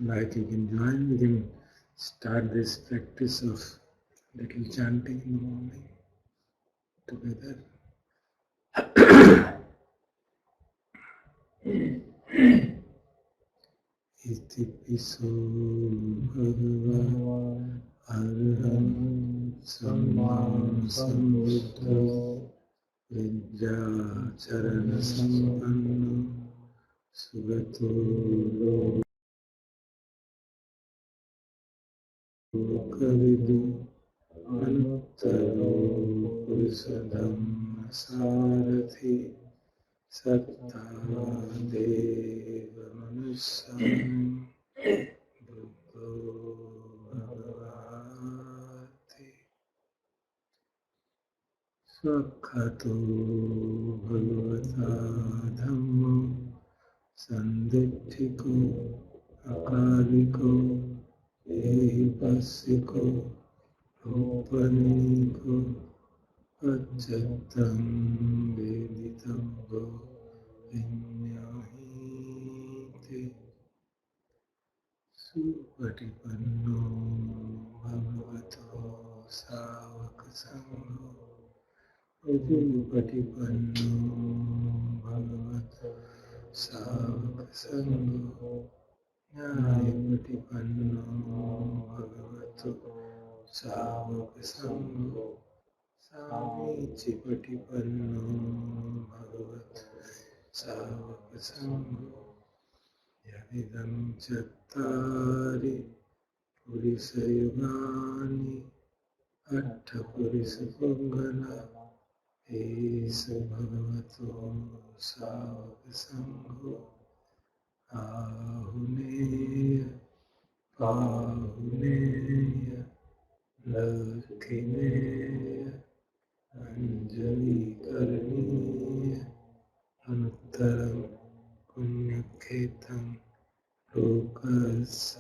Like you can join, we can start this practice of little chanting in the morning together. Iti piso bhagava arham samma sambuddho vidya charana sampanno sugato lokavidu anuttaro purusadhamma sarathi satta deva manusam buddho bhagavati Swakhato bhagavata dhammo sanditthiko akariko ehipassiko rupaniko achattam veditambo vinyahiti supatipanno bhagavato savakasangho Patipanno bhagavato savakasangho Nyayapatipanno bhagavato savakasangho Samicipatipanno bhagavato savakasangho Yadidam chattari purisayugani Atta purisapangana Esa bhagavato savakasangho Ahuneya Pahuneya Lakhineya Anjali Karaniya Anuttaram Punyakhetam Lokasate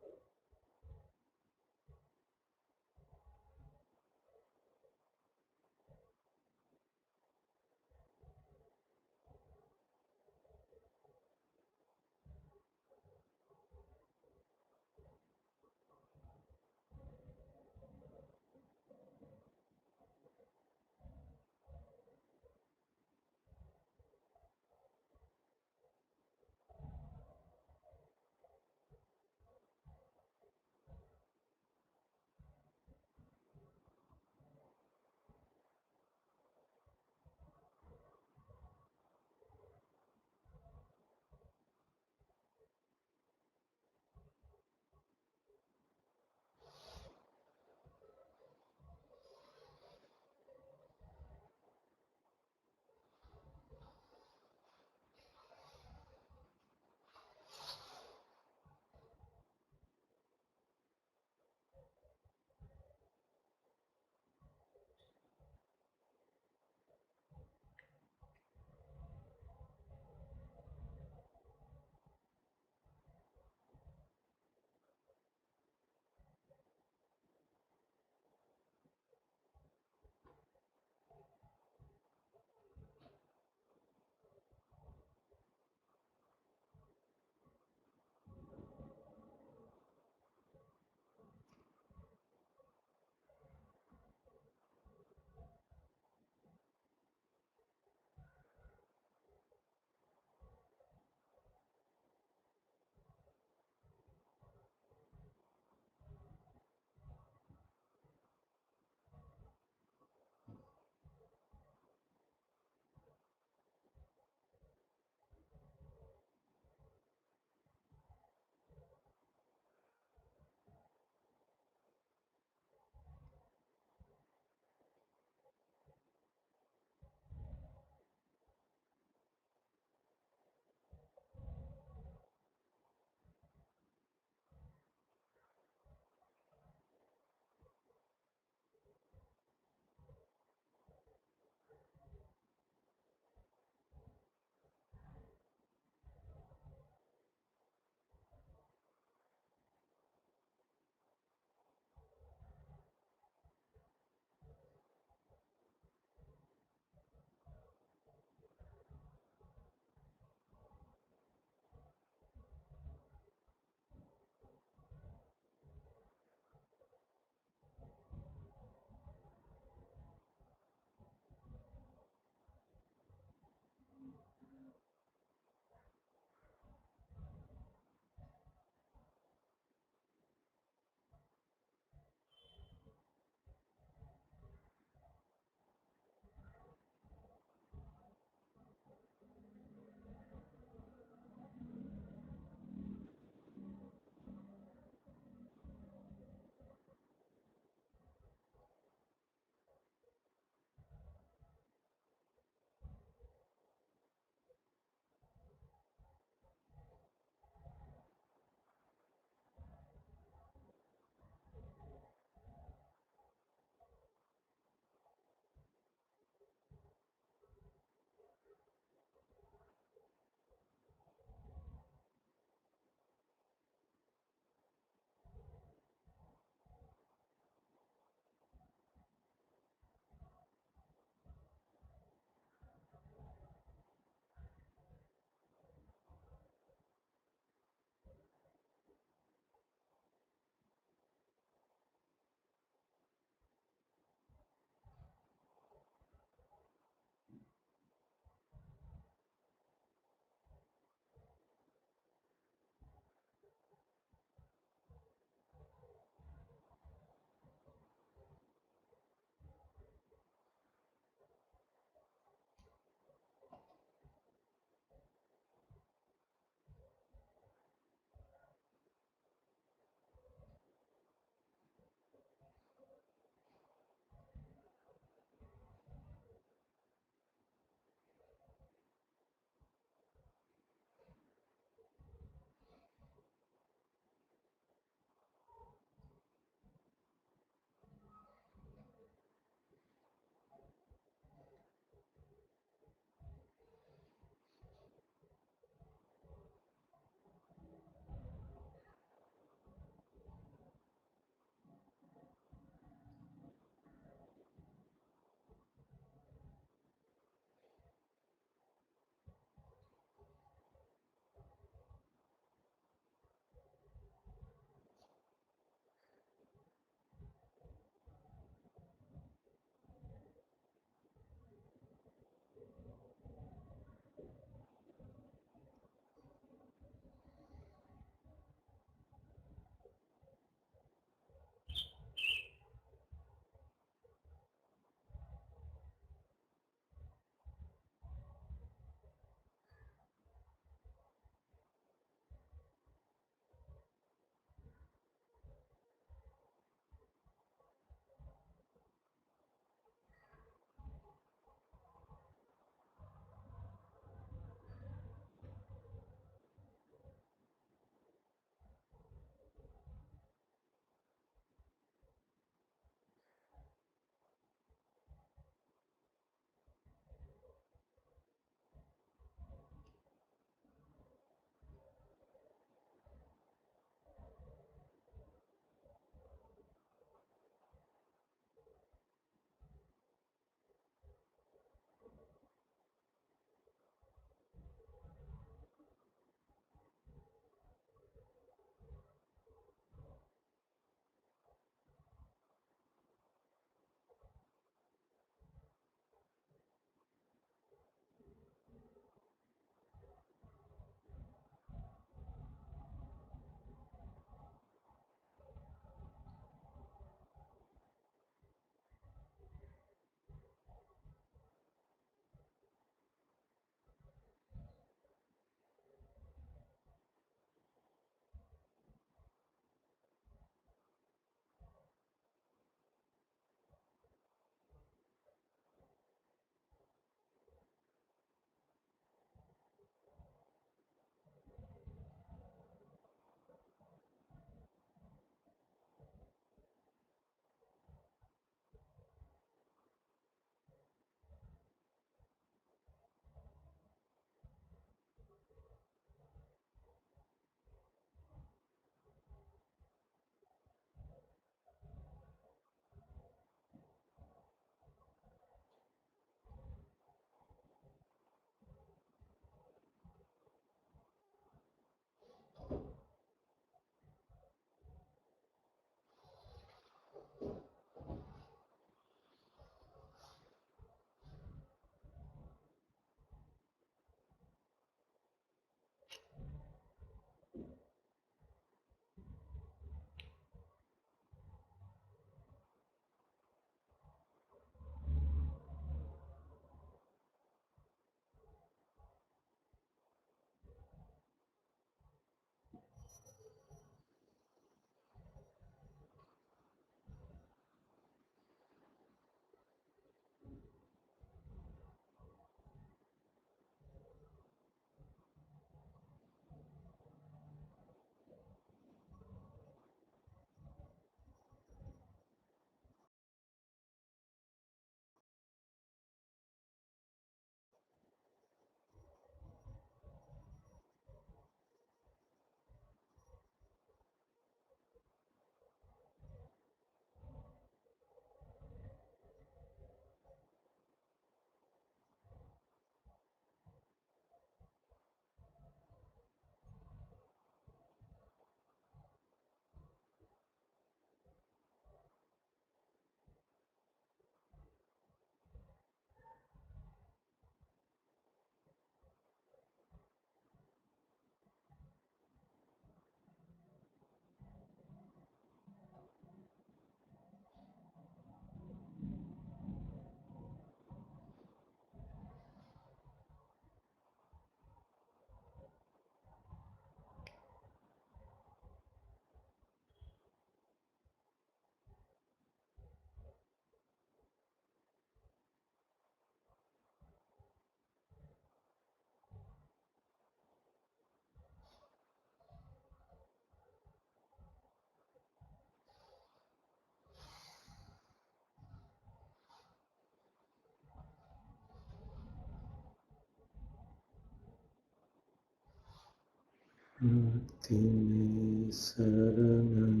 Ati me saranam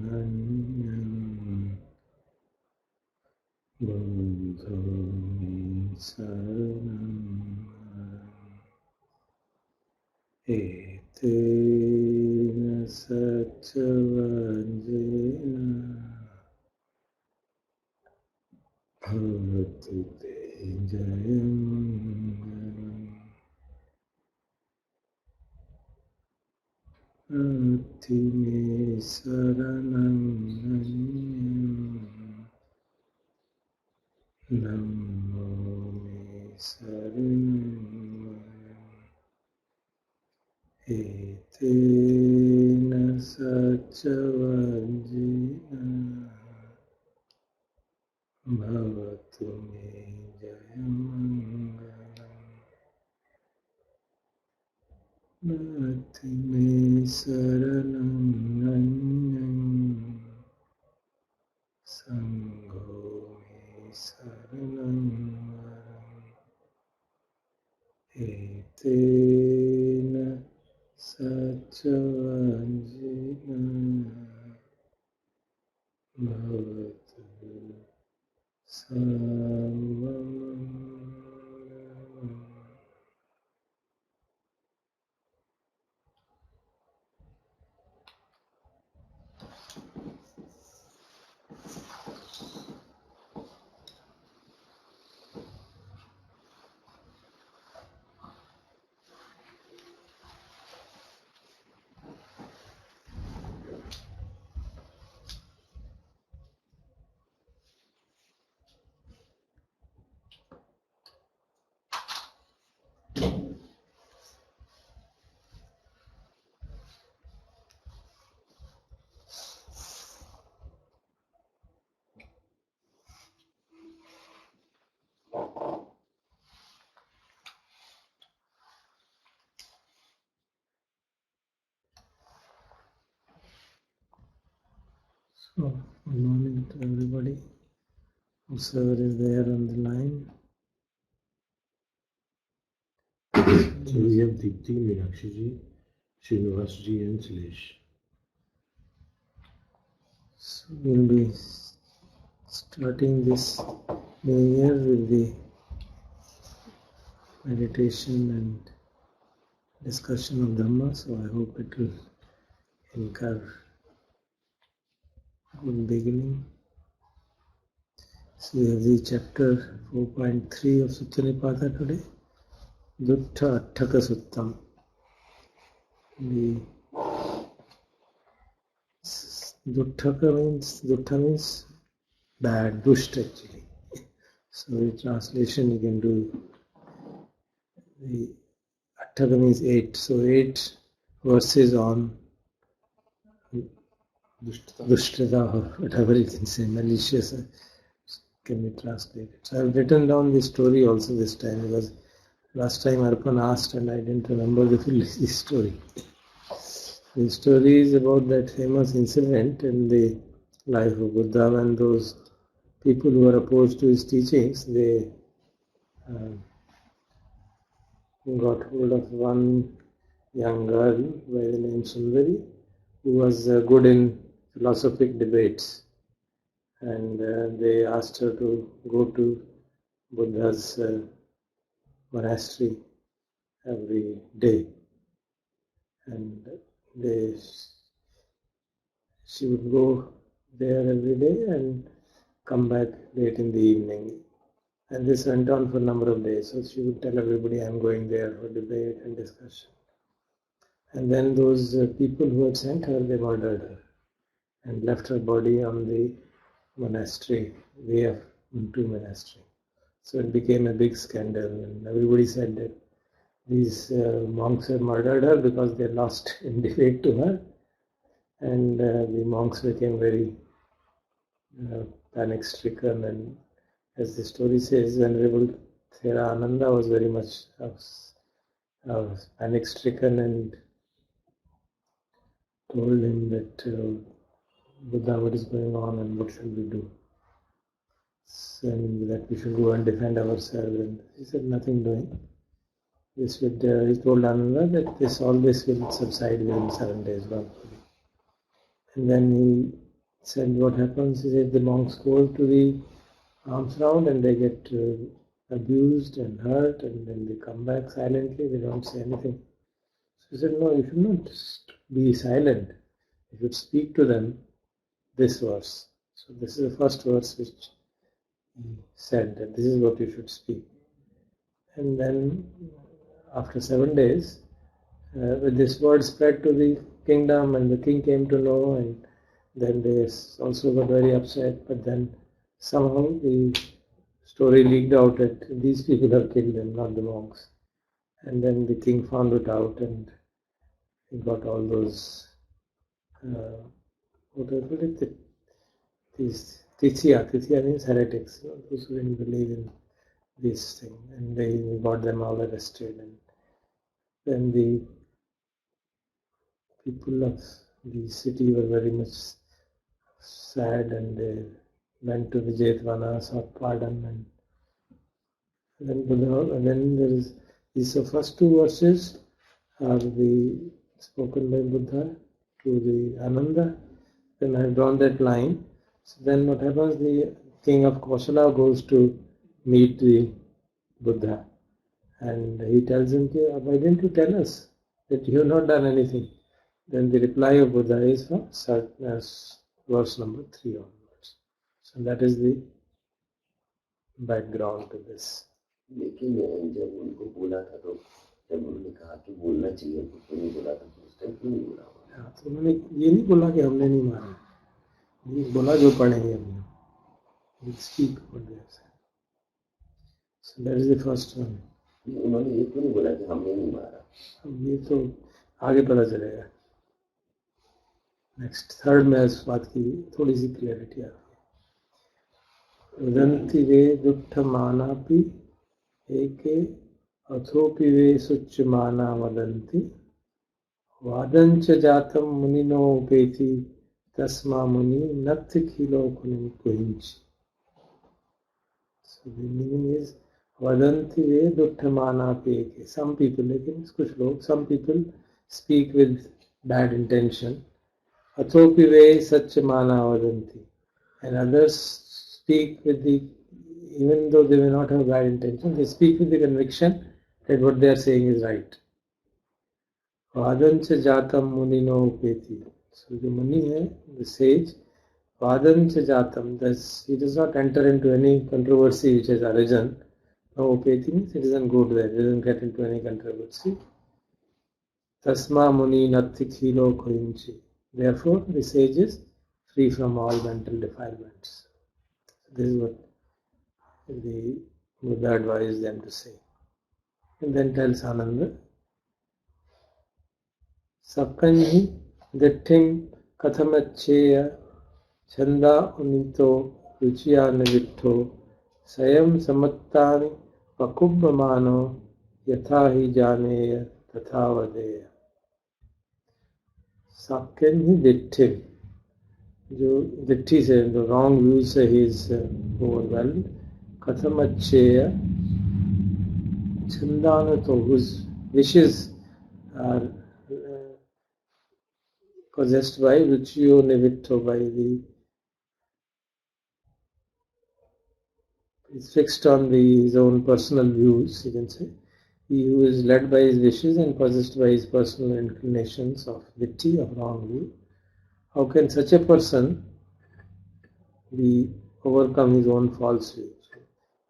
nanyam Buddho me saranam Etena satyavanjena Bhavatu te jayamangalam Ati me saranam nanyam Namo me saranam Etena satyavanjena Bhavatu me jayamangalam Nati me saranam nanyam Sangho me saranam Etena satyavanjena Bhavatu sammangalam. So, good morning to everybody. Whoever is there on the line. So we have Deepti, Meenakshi ji, Srinivas ji and Suresh. So we'll be starting this new year with the meditation and discussion of Dhamma. So I hope it will encourage a good beginning. So we have the chapter 4.3 of Sutta Nipata today. Dutta Atthaka Suttam. The Dutta means bad, dusht actually. So the translation you can do, the Atthaka means 8. So 8 verses on Dushtata or whatever you can say, malicious can be translated. So I've written down the story also this time because last time Arpan asked and I didn't remember the full story. The story is about that famous incident in the life of Buddha when those people who were opposed to his teachings, they got hold of one young girl by the name Sundari who was good in philosophic debates, and they asked her to go to Buddha's monastery every day, and she would go there every day and come back late in the evening. And this went on for a number of days. So she would tell everybody, I'm going there for debate and discussion. And then those people who had sent her, they murdered her and left her body on the monastery, way of Muntu monastery. So it became a big scandal, and everybody said that these monks had murdered her because they lost in debate to her. And the monks became very panic-stricken, and as the story says, Venerable Thera Ananda was very much panic-stricken and told him that Buddha, what is going on and what should we do? And that we should go and defend ourselves. And he said, nothing doing. this would, he told Ananda that all this will subside within 7 days. And then he said what happens is if the monks go to the alms round and they get abused and hurt and then they come back silently, they don't say anything. So he said, no, you should not just be silent. You should speak to them this verse. So this is the first verse which he said that this is what you should speak. And then after 7 days, with this word spread to the kingdom and the king came to know, and then they also got very upset, but then somehow the story leaked out that these people have killed them, not the monks. And then the king found it out and he got all those, what do you call it? These Tithya means heretics, those who didn't believe in this thing, and they got them all arrested. And then the people of the city were very much sad and they went to the Jetavana, sought pardon, and then Buddha, and then there is these first two verses are the spoken by Buddha to the Ananda. Then I have drawn that line. So then what happens? The king of Kosala goes to meet the Buddha, and he tells him, why didn't you tell us that you have not done anything? Then the reply of Buddha is from verse number 3 onwards. So that is the background to this. लेकिन जब उनको बोला था तो जब उन्होंने कहा कि बोलना चाहिए तो क्यों नहीं बोला था, उस टाइम क्यों नहीं बोला? तो उन्होंने ये नहीं बोला कि हमने नहीं मारा, ये बोला जो पढ़ेंगे हमने. We speak what they have said. So that is the first one. उन्होंने ये क्यों नहीं बोला कि हमने नहीं मारा? अब ये तो आगे पता चलेगा. नेक्स्ट थर्ड में इस बात की थोड़ी सी क्लियरिटी आ गई. वदन्ति वे दुष्टमानापि एके अथोपि वे सुच्यमाना वदन्ति वादञ्च जातं मुनिनोपेति तस्मा मुनि नत्थि खिलो कुहिंचि. So the meaning is vadanti ve dutthamanapi eke. Some people, लेकिन कुछ लोग, some people speak with bad intention. Athopi ve satyamana vadanti. And others speak with the, even though they may not have bad intention, they speak with the conviction that what they are saying is right. Vadancha jatam munino upeti. So the muni hai, the sage, vadancha jatam, he does not enter into any controversy which has arisen. No upeti means he doesn't go to that, he doesn't get into any controversy. Tasma muni natti khilo koinchi. Therefore, the sage is free from all mental defilements. This is what the Buddha advised them to say. And then tells Ananda, Sakkanhi ditthim kathamacheya chanda unito ruchiya nivitto sayam samattani pakubbamano yathahi janeya tathavadeya. Sakkanhi ditthim. जो दिट्ठी से जो wrong views से he is overwhelmed. कथम अच्छेय छंदान तो whose wishes are possessed by ruchiyo nivitto, by the, is fixed on his own personal views, you can say. He who is led by his wishes and possessed by his personal inclinations of ditti, of wrong view. How can such a person be overcome his own false view?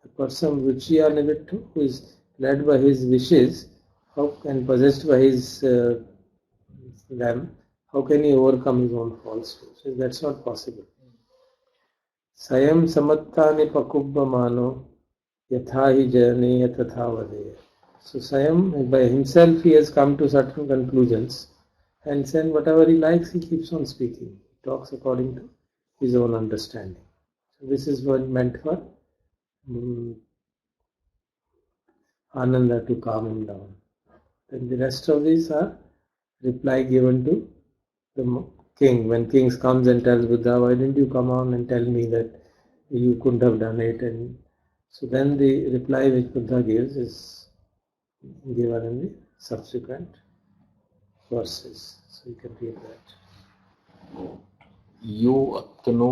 A person ruchiya nivitto, who is led by his wishes, and possessed by his them, how can he overcome his own false view? So that's not possible. Sayam samattani pakubbamano yathahi janeya tathavadeya. So Sayam, by himself, he has come to certain conclusions. And then whatever he likes, he keeps on speaking. He talks according to his own understanding. So this is what meant for Ananda to calm him down. Then the rest of these are reply given to the king. When king comes and tells Buddha, why didn't you come on and tell me that you couldn't have done it? And so then the reply which Buddha gives is given in the subsequent verses. So you can read that. यो अत्तनो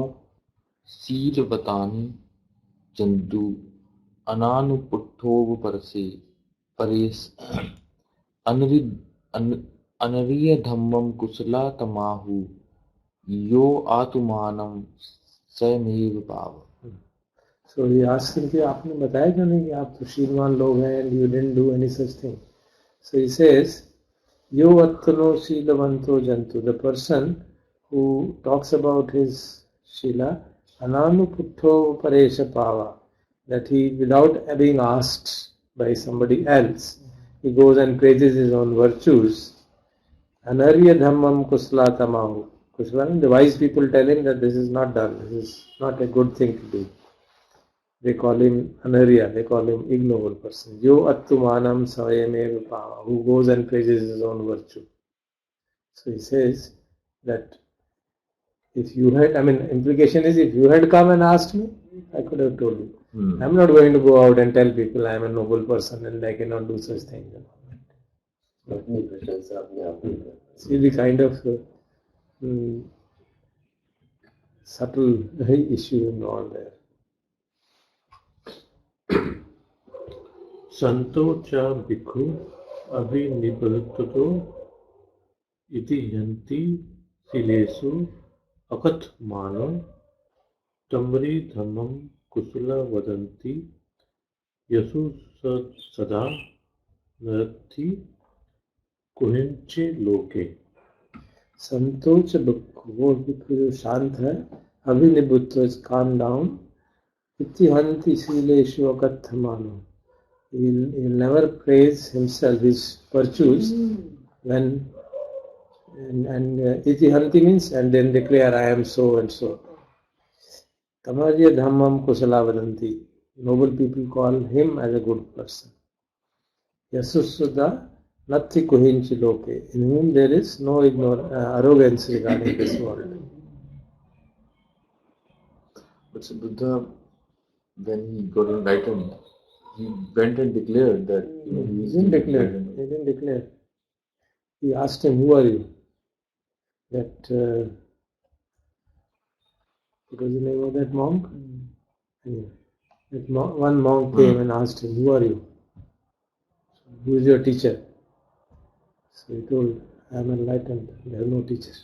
सीलवतानि जन्तु अनानुपुट्ठोव परसे परेस अनरियधम्मं कुशला तमाहु यो आत्मानं स्वयमेव पाव. So he asked him कि आपने बताया क्यों नहीं कि आप तो शीलवान लोग हैं and you didn't do any such thing. So he says, Yo attano shilavanto jantu, the person who talks about his shila, ananuputto paresha pava, that he, without being asked by somebody else, he goes and praises his own virtues. Anarya dhammam kusla tamahu. Kusla, the wise people tell him that this is not done, this is not a good thing to do. They call him anarya, they call him ignoble person. Yo attumanam savayameva pava, who goes and praises his own virtue. So he says that if you had, implication is if you had come and asked me, I could have told you. I'm not going to go out and tell people I am a noble person and I cannot do such things. See the kind of subtle issue involved there. संतो च भिक्षु अभिनिबद्धतो इति यन्ति शिलेषु अकथमानो तमरि धम्मं कुशला वदन्ति यसु सदा नरति कुहिंचे लोके. संतोष भिक्षु, वो भिक्षु जो शांत है, अभिनिबुद्ध, is calm down, इति हन्ति शीलेषु अकथमानो. He'll never praise himself, his virtues, when and iti hanti means and then declare I am so and so. Tamarya dhammam kusala vadanti. Noble people call him as a good person. Yasusudha natti kuhinchi loke. In whom there is no arrogance regarding this world. But so Buddha, when he got enlightened, he went and declared that He didn't declare. He asked him, who are you? That what was the name of that monk? Anyway, one monk came and asked him, who are you? Who is your teacher? So he told, I am enlightened, there are no teachers.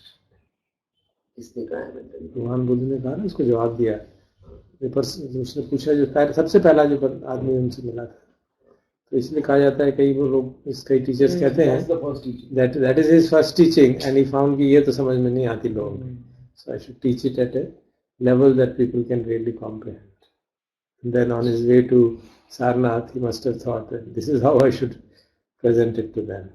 भगवान बुद्ध ने कहा ना, उसको जवाब दिया. उसने पूछा जो सबसे पहला जो आदमी उनसे मिला था, तो इसलिए कहा जाता है कई लोग, कई टीचर्स कहते हैं that is his first teaching and he found कि ये तो समझ में नहीं आती लोगों को. So I should teach it at a level that people can really comprehend. And then on his way to Sarnath, he must have thought that this is how I should present it to them.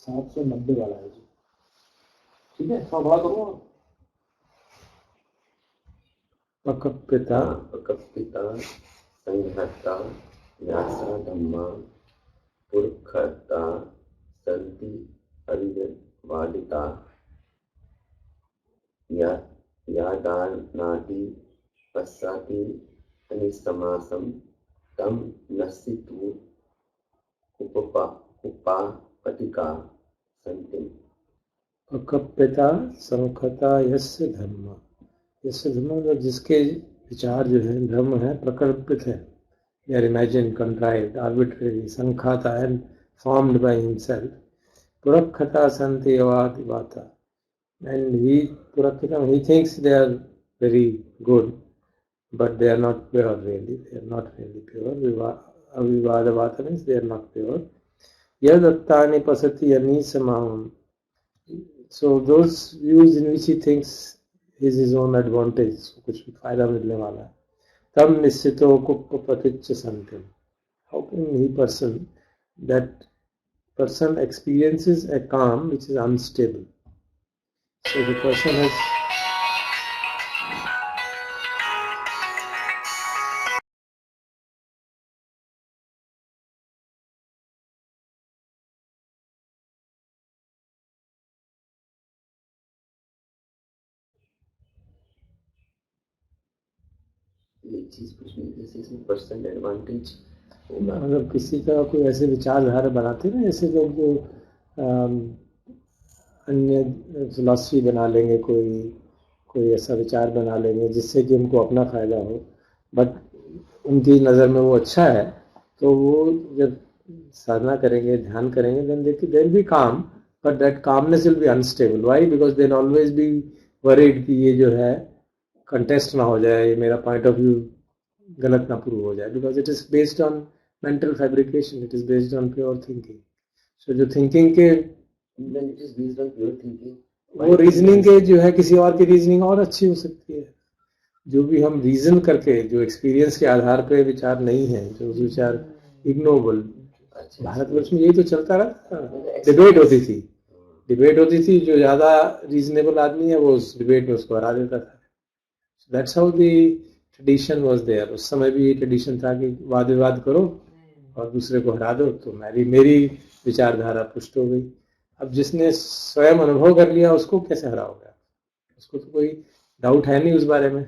790 वाला है जी. ठीक है, थोड़ा बड़ा करो. Pakapita संघता Vyasa धम्मा पुरखता संति अरिवादिता यादानाति पश्चाति अनिसमासम तम नसितु उपापतिका संतिम. Pakapita sankhata yasya dhamma. यस्य धर्म, जिसके विचार जो है, धर्म है, प्रकल्पित है, they are imagined, contrived, arbitrary, sankhata and formed by himself. Purakhata santi avadivata. And he thinks they are very good, but they are not pure really. They are not really pure. Avivadavata means they are not pure. Yadattani pasati anisamam. So those views in which he thinks is his own advantage, कुछ भी फायदा मिलने वाला है, तम निश्चितो कुप्पपतिच्च संतिम. How can that person experiences a calm which is unstable. So the person has एक चीज पूछनी है, जैसे इसमें पर्सनल एडवांटेज होगा। मतलब किसी का कोई ऐसे विचारधारा बनाते हैं ना, ऐसे लोग जो अन्य फिलॉसफी बना लेंगे, कोई ऐसा विचार बना लेंगे जिससे कि उनको अपना फायदा हो, बट उनकी नज़र में वो अच्छा है, तो वो जब साधना करेंगे, ध्यान करेंगे, देन दे बी काम, but that calmness will be unstable. Why? Because they always be worried कि ये जो है कंटेस्ट ना हो जाए, ये मेरा पॉइंट ऑफ व्यू गलत ना प्रूव हो जाए, because it is based on mental fabrication, it is based on pure thinking. So जो थिंकिंग के When it is based on pure thinking, वो रीजनिंग के जो है, किसी और की रीजनिंग और अच्छी हो सकती है. जो भी हम रीजन करके, जो एक्सपीरियंस के आधार पे विचार नहीं है, जो विचार इग्नोबल, भारतवर्ष में यही तो चलता रहा. डिबेट होती थी, जो ज्यादा रीजनेबल आदमी है वो उस डिबेट में उसको हरा देता था. That's how the tradition was there. उस समय भी ये ट्रेडिशन था कि वाद विवाद करो और दूसरे को हरा दो, तो मेरी विचारधारा पुष्ट हो गई. अब जिसने स्वयं अनुभव कर लिया उसको कैसे हराओगे? उसको तो कोई डाउट है नहीं उस बारे में.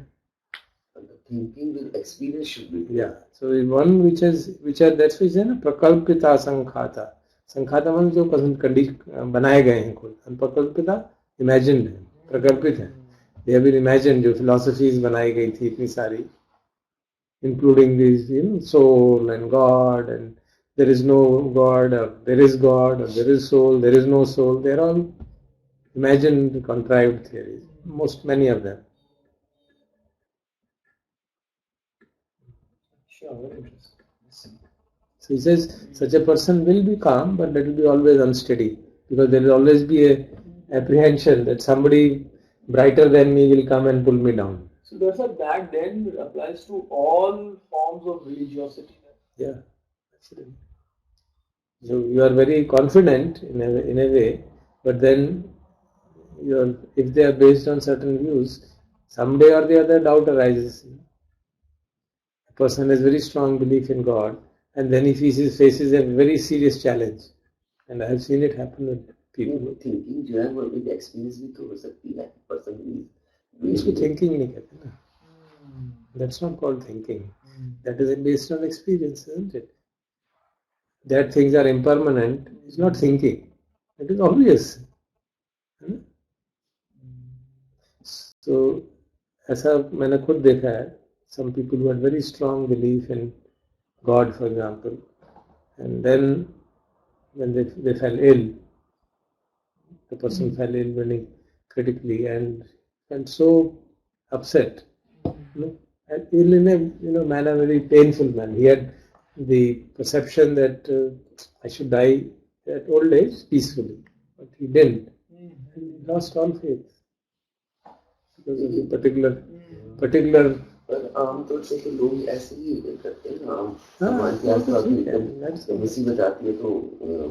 thinking with experience should be. Yeah. So one which are that's why है ना, प्रकल्पिता संखाता. संखाता मतलब जो बनाए गए हैं कोई. प्रकल्पिता इमेजिन्ड है, प्रकल्पित है. They have been imagined. जो philosophies बनाई गई थी इतनी सारी, including these, soul and God, and there is no God, or there is God, or there is soul, there is no soul. They are all imagined, contrived theories. Many of them. Sure, very interesting. So he says such a person will be calm, but that will be always unsteady, because there will always be a apprehension that somebody brighter than me will come and pull me down. So that's that then applies to all forms of religiosity. Yeah, absolutely. So you are very confident in a way, but then if they are based on certain views, someday or the other doubt arises. A person has very strong belief in God, and then he faces a very serious challenge, and I have seen it happen with people. Thinking जो है वो एक experience भी तो हो सकती है. Person इसको thinking नहीं कहते ना. That's not called thinking. That is based on experience, isn't it? That things are impermanent is not thinking. It is obvious. So ऐसा मैंने खुद देखा है. Some people who had very strong belief in God, for example, and then when they fell ill, the person fell ill very critically and felt so upset, and ill in a manner, very painful manner. He had the perception that I should die at old age peacefully, but he didn't. He lost all faith because of the particular. पर आमतौर से तो लोग ऐसे ही करते हैं ना. भगवान के आसपास मुसीबत आती है तो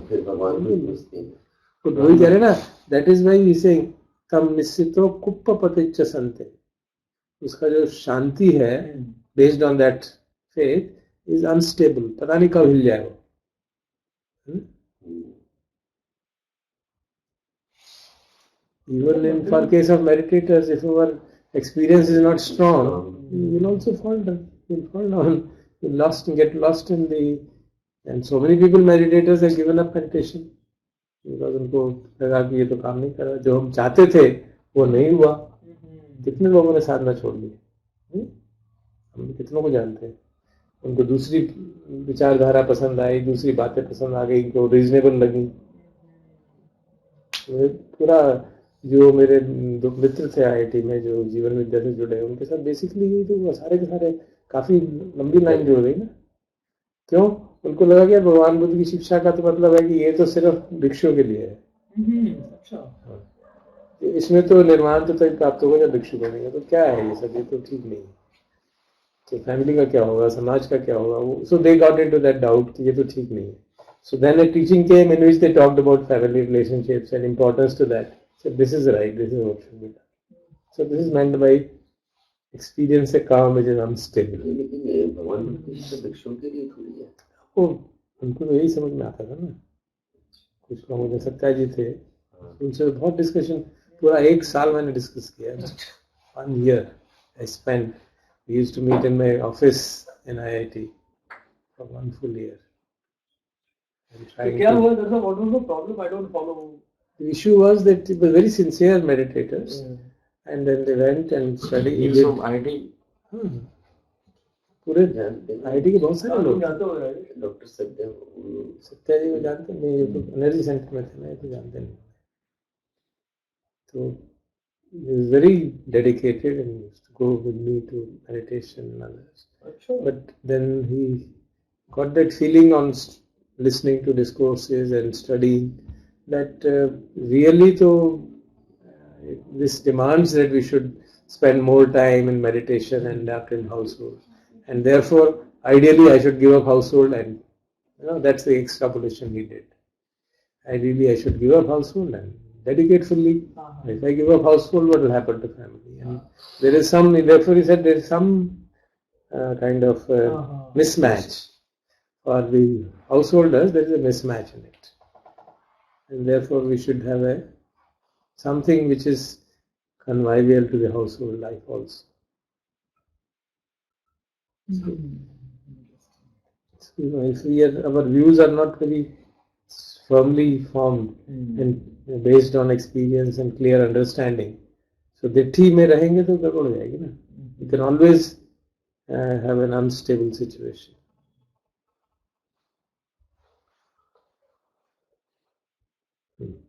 फिर भगवान को पूछते हैं. तो वही कह रहे ना, दैट इज वाई वी से तम निश्चितो कुप्प पतिच्च संते. उसका जो शांति है based on that faith is unstable. पता नहीं कब हिल जाए वो. Even in for case of meditators, if our experience is not strong, you will also fall down. You'll fall down. You'll get lost in the. And so many people, meditators, have given up meditation because उनको लगा कि ये तो काम नहीं कर रहा, जो हम चाहते थे वो नहीं हुआ. कितने लोगों ने साधना छोड़ दी. हम कितनों को जानते हैं. उनको दूसरी विचारधारा पसंद आई, दूसरी बातें पसंद आ गई, उनको रीजनेबल लगी. पूरा जो मेरे दो मित्र थे IIT में जो जीवन विद्या से जुड़े, उनके साथ बेसिकली ये तो सारे के सारे काफी लंबी लाइन जुड़ गई ना. क्यों? उनको लगा कि भगवान बुद्ध की शिक्षा का तो मतलब है कि ये तो सिर्फ भिक्षुओं के लिए है. अच्छा, इसमें तो निर्माण तो तभी प्राप्त होगा जब भिक्षु बनेंगे. तो क्या है ये सब? ये तो ठीक नहीं. तो फैमिली का क्या होगा, समाज का क्या होगा? So they got into that doubt कि ये तो ठीक नहीं है. So then a teaching came in which they talked about family relationships and importance to that. So this is right, this is what should be done. So this is meant by experience a calm which is unstable. लेकिन भगवान बुद्ध भिक्षुओं के लिए थोड़ी है. उनको तो यही समझ में आता था ना. कुछ लोग मुझे सत्या जी थे, उनसे बहुत डिस्कशन, पूरा 1 साल मैंने डिस्कस किया. 1 year I spent We used to meet in my office in IIT for 1 full year. And So trying क्या to, हुआ दरअसल? What was the problem? I don't follow. the issue was that they were very sincere meditators, and then they went and studied. He was from IT. हाँ, पूरे IT के बहुत सारे लोग जानते हो राइट? डॉक्टर सत्या सत्या जी को जानते नहीं, ये तो एनर्जी सेंटर में थे ना, ये तो जानते नहीं. So he was very dedicated and used to go with me to meditation and others. अच्छा. But then he got that feeling on listening to discourses and studying that really though this demands that we should spend more time in meditation and not in household, and therefore ideally I should give up household, and that's the extrapolation he did. Ideally I should give up household and dedicate fully. If I give up household, what will happen to family? And there is some, therefore he said there is some kind of mismatch. For the householders, there is a mismatch in it. And therefore we should have something which is convivial to the household life also. So, if our views are not very firmly formed and based on experience and clear understanding, so दिट्ठी में रहेंगे तो गड़बड़ हो जाएगी ना. You can always have an unstable situation.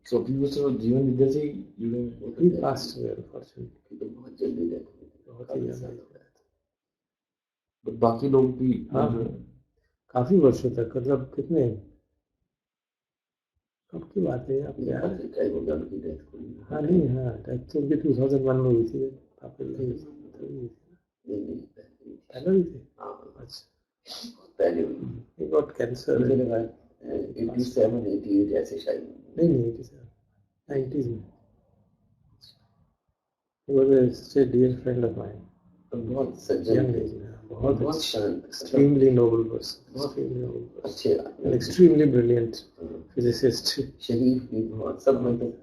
So he was Jeevan Vidya ji, He passed away unfortunately. तो बहुत जल्दी रहते बहुत ही ज्यादा. but बाकी लोग भी हाँ, काफी वर्षों तक, मतलब कितने, कब की बात है आप यार? की डेथ को हाँ नहीं, हाँ डेथ तो उनकी 2001 में हुई थी. पहले हुई थी. अच्छा, पहले हुई. he got cancer. मुझे लगा 87 88 ऐसे शायद. नहीं 87, 90s में. He was such a dear friend of mine. बहुत सज्जन थे, बहुत शांत, extremely noble person, extremely noble person, अच्छे, an extremely brilliant physicist. शरीफ भी बहुत, सब मतलब.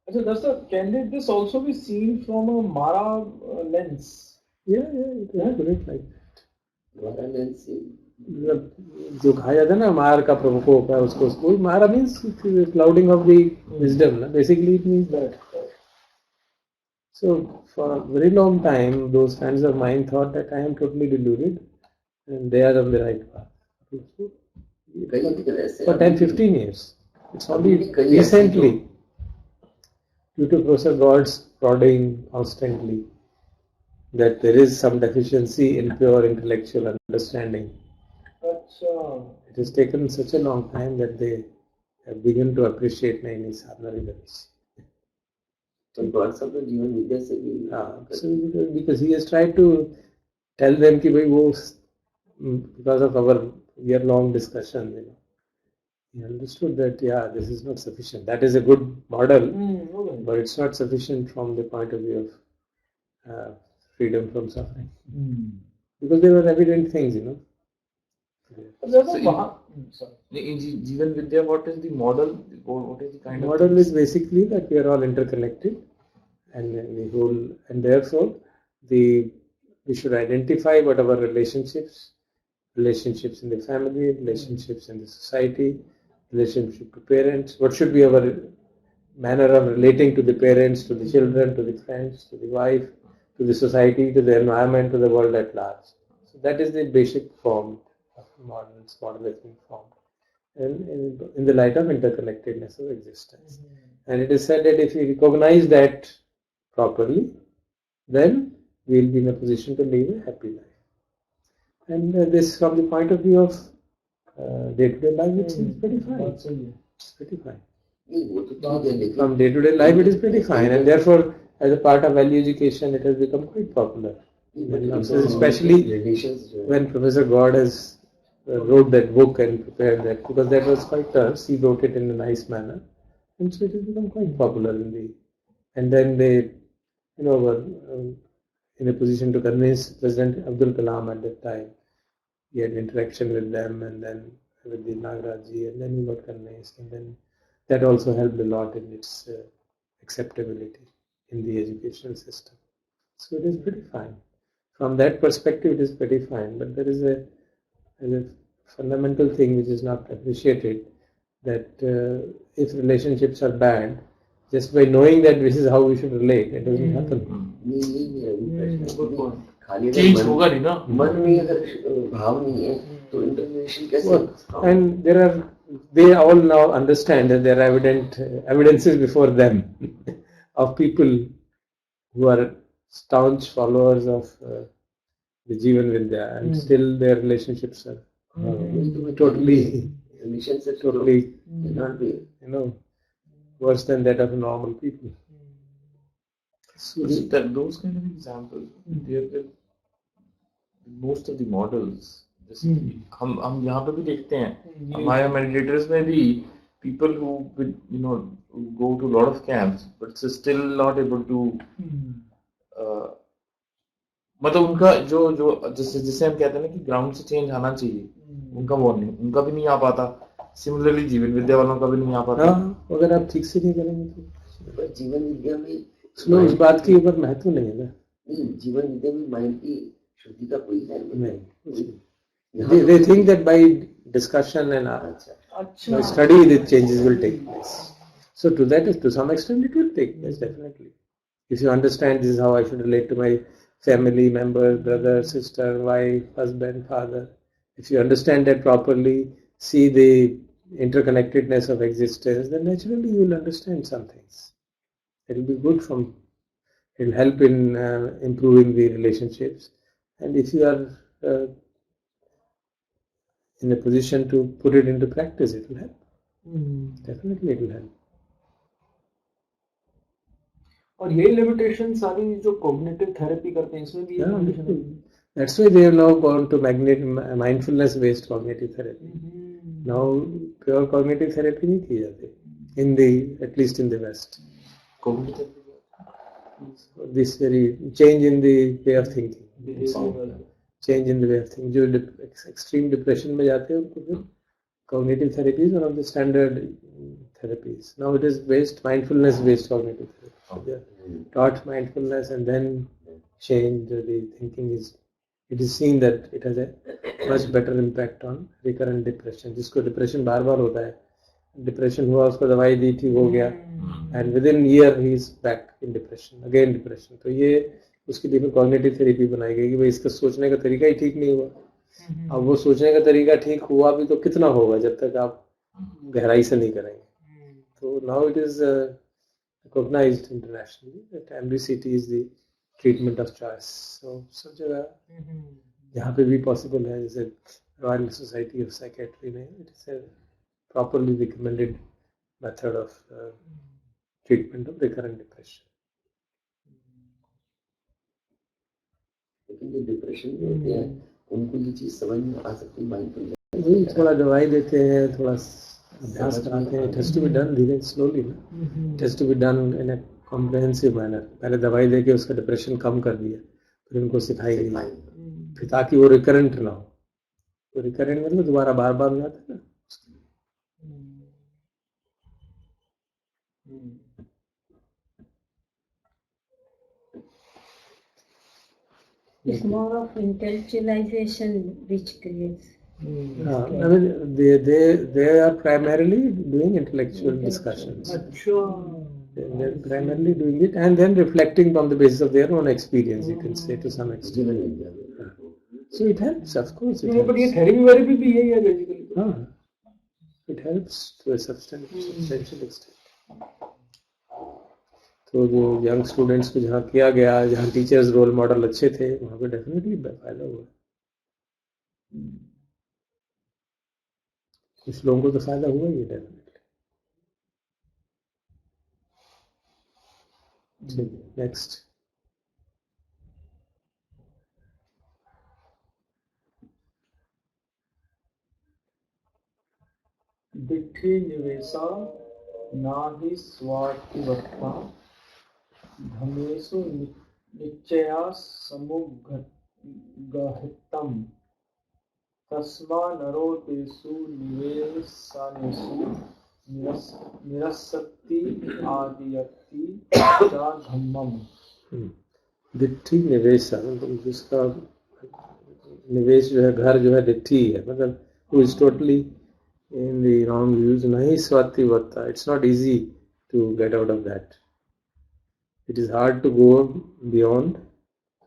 अच्छा Darshak, can this also be seen from a Mara lens? Yeah, it was great like that. हमारा लेंस जो कहा जाता है ना मार का प्रकोप है, उसको मारा means clouding of the wisdom ना, basically it means that. So for a very long time those friends of mine thought that I am totally deluded and they are on the right path. For 10-15 years. It's only recently, due to Professor God's prodding constantly, that there is some deficiency in pure intellectual understanding. It has taken such a long time that they have begun to appreciate Naini's sadhana. तो God सब तो जीवन विद्या से भी. So because he has tried to tell them कि भाई वो, because of our year-long discussion, he understood that this is not sufficient. That is a good model, but it's not sufficient from the point of view of freedom from suffering. Because there were evident things, So in Jeevan Vidya, what is the model? What is the kind the of model is basically that we are all interconnected, and the whole, and therefore we should identify what our relationships in the family, relationships in the society, relationship to parents, what should be our manner of relating to the parents, to the children, to the friends, to the wife, to the society, to the environment, to the world at large. So that is the basic form of model has been formed, and in the light of interconnectedness of existence. And it is said that if we recognize that properly, then we will be in a position to live a happy life. And this, from the point of view of day-to-day life, it's pretty fine. It's pretty fine. From day-to-day life, it is pretty fine, and therefore, as a part of value education, it has become quite popular. Especially when Professor God has wrote that book and prepared that, because that was quite terse. He wrote it in a nice manner, and so it has become quite popular and then they, were in a position to convince President Abdul Kalam at that time. He had interaction with them, and then with the Nagarajji, and then he got convinced, and then that also helped a lot in its acceptability in the educational system. So it is pretty fine. From that perspective, it is pretty fine. But there is a fundamental thing which is not appreciated, that if relationships are bad, just by knowing that this is how we should relate, it doesn't happen. यही मेरा भी प्रश्न है कि खाली change अगर होगा नहीं ना मन में अगर भाव नहीं है तो इंटरनेशन कैसे Well, and they all now understand that there are evidences before them of people who are staunch followers of the Jivan Vidya, and still their relationships are totally cannot be worse than that of normal people. So those kind of examples, they're most of the models. जैसे कि हम यहाँ पे भी देखते हैं हमारे meditators में भी people who go to a lot of camps but still not able to मतलब उनका जो जिसे हम कहते हैं ना कि ग्राउंड से चेंज आना चाहिए उनका वो नहीं उनका भी नहीं आ पाता सिमिलरली जीवन विद्या वालों का भी नहीं आ पाता अगर आप ठीक से नहीं करेंगे तो जीवन विद्या में उस बात के ऊपर महत्व नहीं है ना जीवन विद्या में माइंड की शुद्धि का कोई है नहीं they think that by discussion and study the changes will take place. So to some extent it will take place, definitely. If you understand this is how I should relate to my family member, brother, sister, wife, husband, father, if you understand that properly, see the interconnectedness of existence, then naturally you will understand some things. It will be good it will help in improving the relationships. And if you are in a position to put it into practice, it will help. Definitely it will help. और यही limitation सारी जो cognitive therapy करते हैं इसमें भी ये limitation है. That's why they have now gone to mindfulness based cognitive therapy. Now pure cognitive therapy नहीं की जाती at least in the West. Cognitive this very change in the way of thinking. Change in the way of thinking. जो extreme depression में जाते हैं उनको फिर cognitive therapy is one of the standard therapies. Now it is mindfulness based cognitive therapy. They are taught mindfulness and then change the thinking it is seen that it has a much better impact on recurrent depression. जिसको depression बार बार होता है, depression हुआ उसको दवाई दी थी हो गया, and within year he is back in depression, again depression. तो ये उसके लिए फिर कॉग्निटिव थेरेपी बनाई गई कि भाई इसका सोचने का तरीका ही ठीक नहीं हुआ. अब वो सोचने का तरीका ठीक हुआ भी तो कितना होगा जब तक आप गहराई से नहीं करेंगे. तो now it is recognized internationally that MBCT is the treatment of choice. So सब जगह जहाँ पे भी possible है, जैसे Royal Society of Psychiatry में it is a properly recommended method of treatment of recurrent depression. लेकिन जो डिप्रेशन में होते हैं उनको ये चीज समझ में आ सकती है माइंडफुलनेस थोड़ा दवाई देते हैं, थोड़ा अभ्यास कराते हैं. It has to be done धीरे slowly ना. It has to be done in a comprehensive manner. पहले दवाई देके उसका डिप्रेशन कम कर दिया, फिर उनको सिखाई गई फिर ताकि वो रिकरेंट ना हो. तो रिकरेंट मतलब दोबारा बार बार ना आता ना. It's more of intellectualization which creates. I mean, they are primarily doing intellectual discussions. They're primarily doing it and then reflecting on the basis of their own experience, you can say to some extent. So it helps, of course. It helps. But ये therapy भी यही है basically. It helps to a substantial extent. तो जो young students को जहाँ किया गया, जहाँ टीचर्स रोल मॉडल अच्छे थे, वहाँ पे डेफिनेटली फायदा हुआ. कुछ लोगों को तो फायदा हुआ ही है डेफिनेटली. नेक्स्ट. दिट्ठि निवेशा नाहि स्वार्थिवत्ता धमेषु निश्चया समुगहितं तस्मा नरो तेषु निवेशानेषु निरसक्ति आदियति च धम्मम्. डिट्ठी निवेश, मतलब जिसका निवेश जो है, घर जो है डिट्ठी है, मतलब who is totally in the wrong views, nahi swati vatta. It's not easy to get out of that. It is hard to go beyond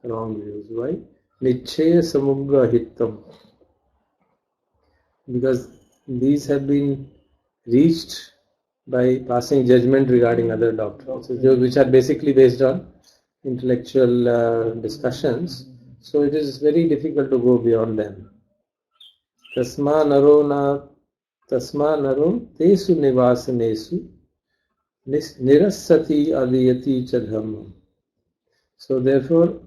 wrong views. Why? Nichaya samugga hittam. Because these have been reached by passing judgment regarding other doctrines, which are basically based on intellectual discussions. So it is very difficult to go beyond them. Tasma naro tesu nivasanesu nirassati adiyati cha dhamma. So therefore,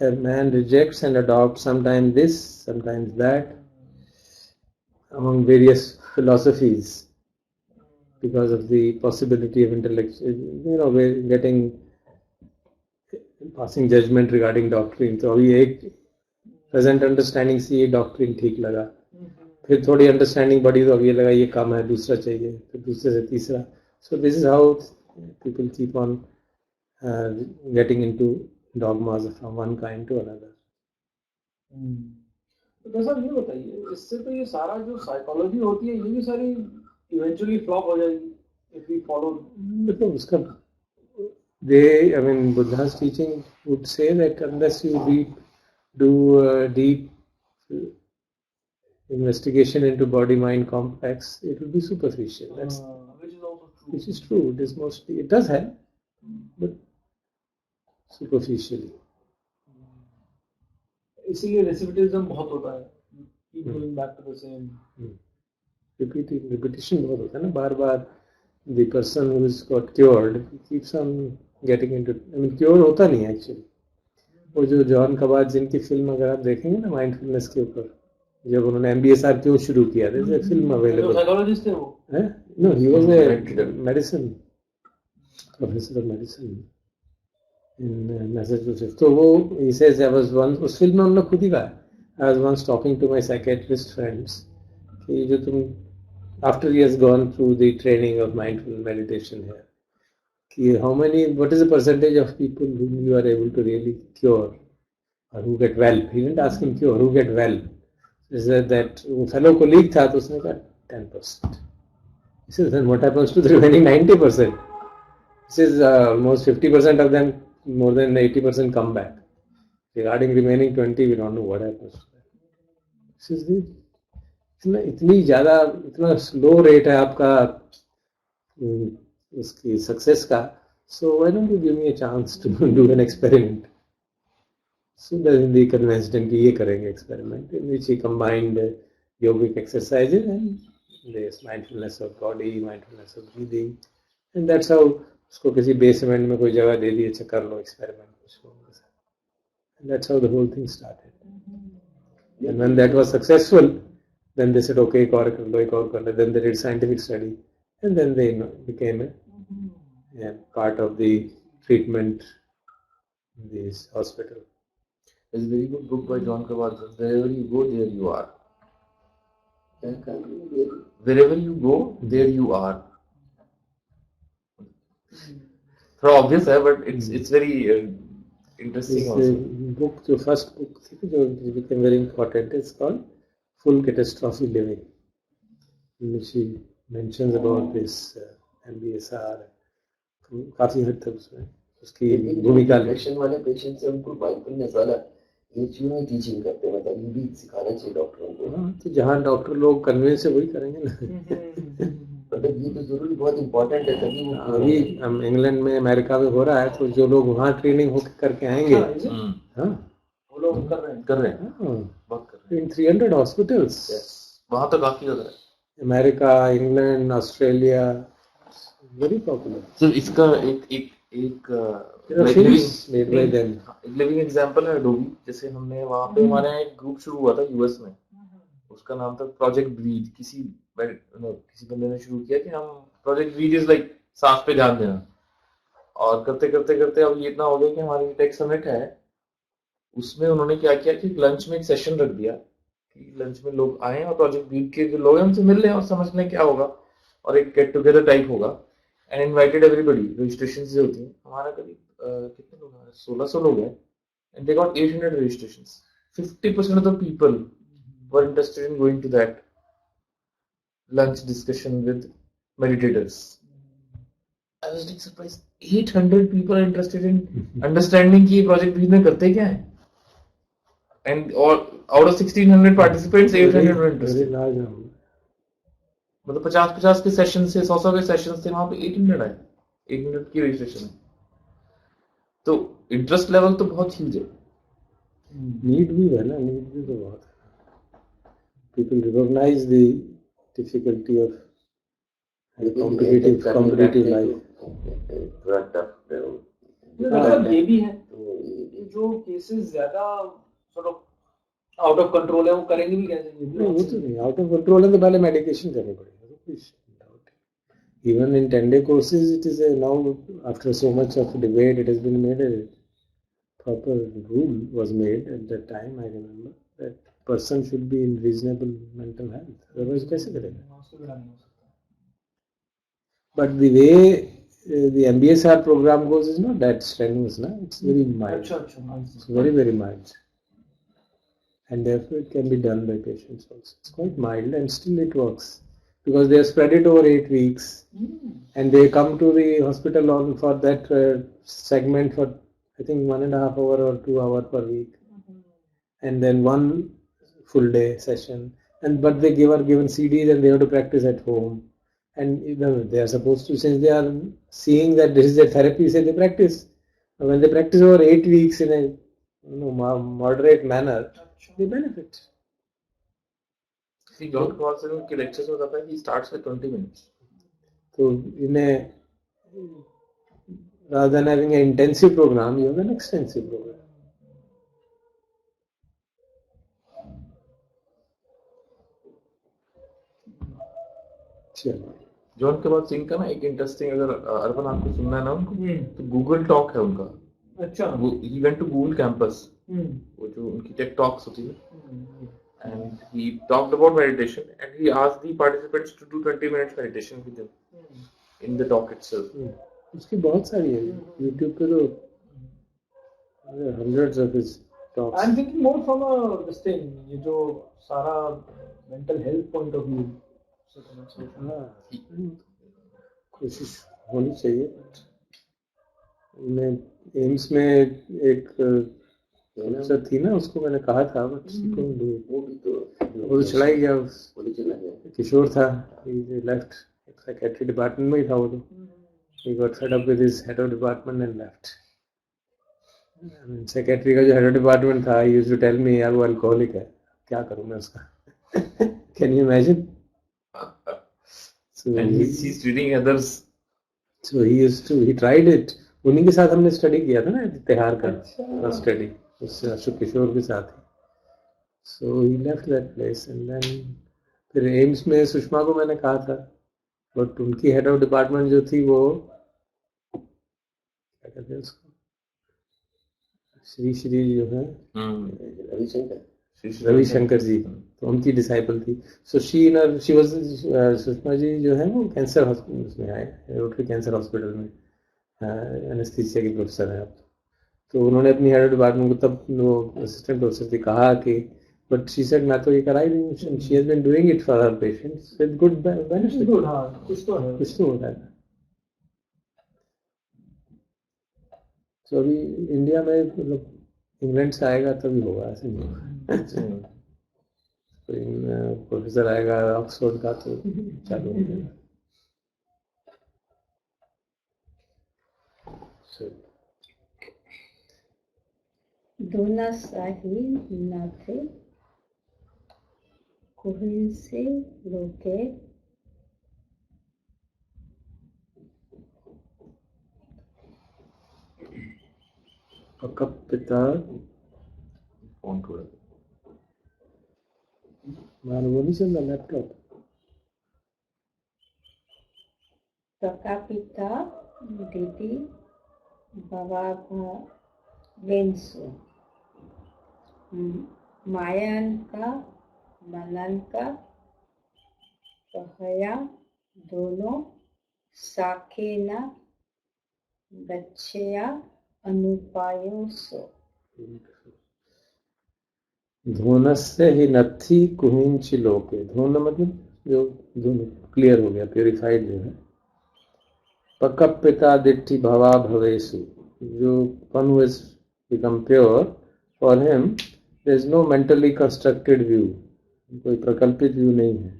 a man rejects and adopts sometimes this, sometimes that, among various philosophies, because of the possibility of intellectual, passing judgment regarding doctrine. तो अभी एक present understanding से ये doctrine ठीक लगा, फिर थोड़ी understanding बढ़ी तो अब ये लगा ये कम है, दूसरा चाहिए, फिर दूसरे से तीसरा. So this is how people keep on getting into dogmas from one kind to another. तो कैसा ये बताइए, इससे तो ये सारा जो साइकोलॉजी होती है ये भी सारी इवेंचुअली फ्लॉप हो जाएगी if we follow. मतलब उसका Buddha's teaching would say that unless you do deep investigation into body-mind complex, it will be superficial. That's which is true. It is mostly, it does help, but superficially. इसीलिए रेसिपिटिज्म बहुत होता है, keep going back to the same. Repetition बहुत होता है ना, बार-बार. The person who is got cured keeps on getting into, cure होता नहीं है actually. वो जो जॉन कबाद जिनकी फिल्म अगर आप देखेंगे ना माइंडफुलनेस के ऊपर, जब उन्होंने MBSR क्यों शुरू किया, there's a film available. Psychologist थे वो? No, he was a medicine professor of medicine in Massachusetts. तो वो he says I was once, उस फिल्म में उन्होंने खुद ही कहा, I was once talking to my psychiatrist friends कि जो तुम after he has gone through the training of mindful meditation here, what is the percentage of people whom you are able to really cure or who get well? He didn't ask him cure, who get well. He said that fellow colleague tha, to usne kaha 10%. He says, then what happens to the remaining 90%? He says almost 50% of them, more than 80% come back. Regarding remaining 20, we don't know what happens to them. He says, इतनी ज़्यादा, इतना slow rate है आपका उसकी success का, so why don't you give me a chance to do an experiment? So then they convinced him कि ये करेंगे experiment, in which he combined yogic exercises and this mindfulness of body, mindfulness of breathing, and that's how उसको किसी basement में कोई जगह दे दी, अच्छा कर लो experiment कुछ लोगों के साथ, and that's how the whole thing started. And when that was successful, then they said, okay, एक और कर लो. Then they did scientific study, and then they became a part of the treatment in this hospital. There's a very good book by John Kabat-Zinn, Wherever You Go, There You Are. Wherever you go, there you are. Through obvious है, but it's very interesting also. Book, the first book which became very important is called Full Catastrophe Living, in which he mentions about this MBSR. काफी हद तक उसमें उसकी भूमिका depression वाले patient से उनको माइंडफुलनेस वाला ये क्यों नहीं टीचिंग करते, मतलब ये भी सिखाना चाहिए डॉक्टरों को. हाँ, तो जहाँ डॉक्टर लोग कन्विंस है वही करेंगे ना. मतलब ये तो जरूरी बहुत इम्पोर्टेंट है, तभी वो अभी हम इंग्लैंड में अमेरिका में हो रहा है, तो जो लोग वहाँ ट्रेनिंग होकर करके आएंगे, हाँ वो लोग कर रहे हैं बहुत कर रहे हैं in 300 hospitals. वहाँ तो काफी ज्यादा है. America, England, Australia, very popular. So इसका एक लिविंग एग्जांपल है अडोबी. जैसे हमने वहाँ पे हमारे यहाँ एक ग्रुप शुरू हुआ था यूएस में, उसका नाम था प्रोजेक्ट ब्रीथ. किसी बंदे ने शुरू किया कि हम प्रोजेक्ट ब्रीथ इज लाइक सांस पे ध्यान देना, और करते करते करते अब ये इतना हो गया कि हमारी टेक समिट है, उसमें उन्होंने क्या किया कि लंच में एक सेशन रख दिया कि लंच में लोग आए और प्रोजेक्ट ब्रीथ के जो लोग हैं उनसे मिल लें और समझ लें क्या होगा, और एक गेट टुगेदर टाइप होगा. And invited everybody. रजिस्ट्रेशन जो होती है, हमारा करीब कितने लोग हैं, 1600 लोग हैं and they got 800 registrations. 50% of the people were interested in going to that lunch discussion with meditators. I was like surprised. 800 people are interested in understanding कि ये project बीच में करते क्या है. And all out of 1600 participants, 800 were very interested. large number. मतलब 50-50 के session से 100 के सेशन थे, वहां पे 800 आए. 800 की रजिस्ट्रेशन है. तो इंटरेस्ट लेवल तो बहुत ह्यूज है. नीड भी है ना, नीड भी तो बहुत है. People recognize the difficulty of competitive life. थोड़ा टफ मतलब ये भी है कि जो केसेस ज्यादा sort of out of control है वो करेंगे भी कैसे. नहीं, वो तो नहीं आउट ऑफ कंट्रोल है तो पहले मेडिकेशन करनी पड़ेगी. Even in 10-day courses, it is now after so much of debate, it has been made a proper rule was made at that time. I remember that person should be in reasonable mental health. Otherwise, कैसे करेगा? But the way the MBSR program goes is not that strenuous, na? It's very mild. It's very mild. And therefore it can be done by patients also. It's quite mild and still it works because they have spread it over 8 weeks and they come to the hospital on for that segment for I think 1.5 hour or 2 hour per week and then one full day session but they are given CDs and they have to practice at home and they are supposed to, since they are seeing that this is a therapy, say they practice. When they practice over 8 weeks in a moderate manner, they benefit. See, John Carlson के lectures में बताता है he starts with 20 minutes. So rather than having an intensive program, you have an extensive program. चलो. John के बाद सिंह का ना एक इंटरेस्टिंग, अगर अर्बन आपको सुनना है ना उनको, तो गूगल टॉक है उनका. अच्छा. He went to Google campus. वो जो उनकी टेक टॉक्स होती है. And he talked about meditation and he asked the participants to do 20 minutes meditation with him in the talk itself. उसकी बहुत सारी है YouTube पे तो hundreds of his talks. I'm thinking more from this thing, ये जो सारा mental health point of view. कोशिश होनी चाहिए. मैं एम्स में एक प्रोफेसर थी ना, उसको मैंने कहा था बट वो चला ही गया. किशोर था, लेफ्ट साइकेट्री डिपार्टमेंट में ही था वो तो. He got fed up with his head of department and left. I mean, secretary का जो head of department था, he used to tell me यार वो alcoholic है, क्या करूँ मैं उसका. Can you imagine? So and he's treating others. So he tried it. उन्हीं के साथ हमने स्टडी किया था ना तिहार का स्टडी, उससे अशोक किशोर के साथ ही. So he left that place and then फिर एम्स में सुषमा को मैंने कहा था, बट उनकी हेड ऑफ डिपार्टमेंट जो थी वो क्या कहते हैं उसको, श्री जो है रविशंकर जी, तो उनकी डिसाइपल थी. So she was Sushma ji जो है वो कैंसर हॉस्पिटल उसमें आए, रोटरी कैंसर हॉस्पिटल में एनेस्थीसिया की प्रोफेसर है अब. तो उन्होंने अपनी हेड ऑफ डिपार्टमेंट को, तब वो असिस्टेंट प्रोफेसर थी, कहा कि बट शी सेड मैं तो ये करा ही नहीं. She has been doing it for her patients with good benefit. कुछ तो है, कुछ तो होता है. तो अभी इंडिया में मतलब इंग्लैंड से आएगा तभी होगा, ऐसे नहीं होगा. प्रोफेसर आएगा ऑक्सफोर्ड का तो चालू हो जाएगा. दोना साही न थे, कुहिन से लोके, पक्का पिता फोन थोड़ा मान वो नहीं चल रहा लैपटॉप. प्रकापिता दीदी बाबा वेंसो, मायन का मनन का कहया दोनों साखे न गच्छया अनुपायो सो. धूनस्य ही नथी कुहिंची लोके, धून मतलब जो क्लियर हो गया, प्योरिफाइड जो है। पकपिता दिट्ठी भवा भवेसु, जो one who has become pure, for him there is no mentally constructed view, कोई प्रकल्पित व्यू नहीं है।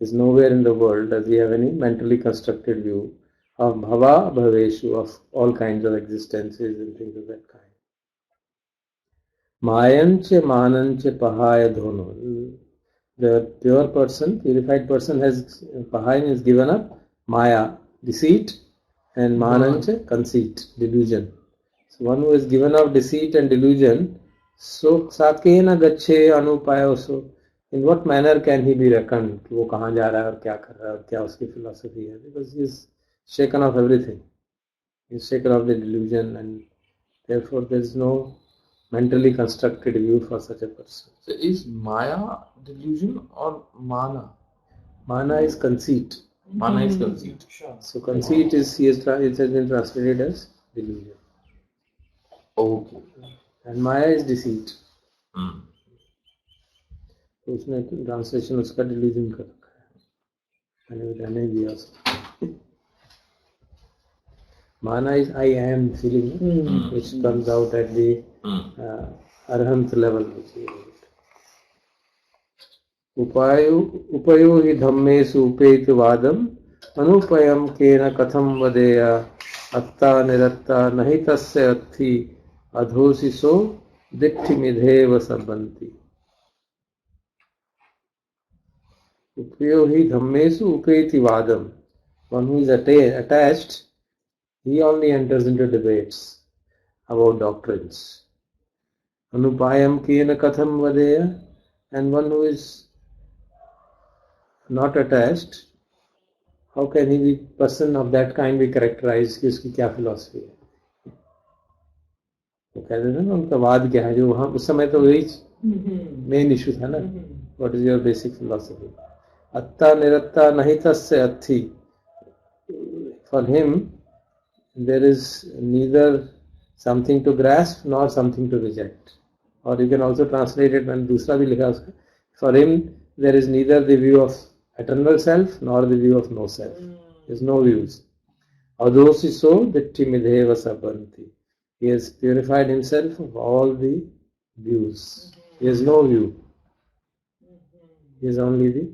is nowhere in the world does he have any mentally constructed view of bhava bhaveshu, of all kinds of existences and things of that kind. Mayanche mananche pahaya dhono, the pure person, purified person has, pahayan is given up, maya, deceit, and mananche, conceit, delusion. So one who is given up deceit and delusion, so sakena gache anupayoso, in what manner can he be reckoned कि वो कहाँ जा रहा है और क्या कर रहा है और क्या उसकी philosophy है? Because he is shaken off everything. He is shaken off the delusion, and therefore there is no mentally constructed view for such a person. So is Maya delusion or Mana? Mana is conceit. Mana is conceit. So conceit is, it has been translated as delusion. Okay. And Maya is deceit. Hmm. तो उसने translation उसका delusion कर रखा है, मैंने बताने दिया उसको। माना is I am feeling which comes out at the arhant level. उपायो हि धम्मेषु उपेत वादम अनुपयम केन कथम वदेय अत्ता निरत्ता नहि तस्य अत्थि अधोसिसो दिट्ठि मिधेव सबन्ति। Upayo hi dhammesu upeti vadam. One who is attached, he only enters into debates about doctrines. Anupayam kena katham vadeya. And one who is not attached, how can he be, person of that kind be characterized कि उसकी क्या philosophy है? वो कहते थे ना उनका वाद क्या है, जो वहाँ उस समय तो वही मेन इशू था ना, what is your basic philosophy? Atta niratta nahitasya athi. For him, there is neither something to grasp nor something to reject. Or you can also translate it when दूसरा भी लिखा उसका. For him, there is neither the view of eternal self nor the view of no self. There is no views. Adosi so ditti midheva sabbanti. He has purified himself of all the views. He has no view. He has only the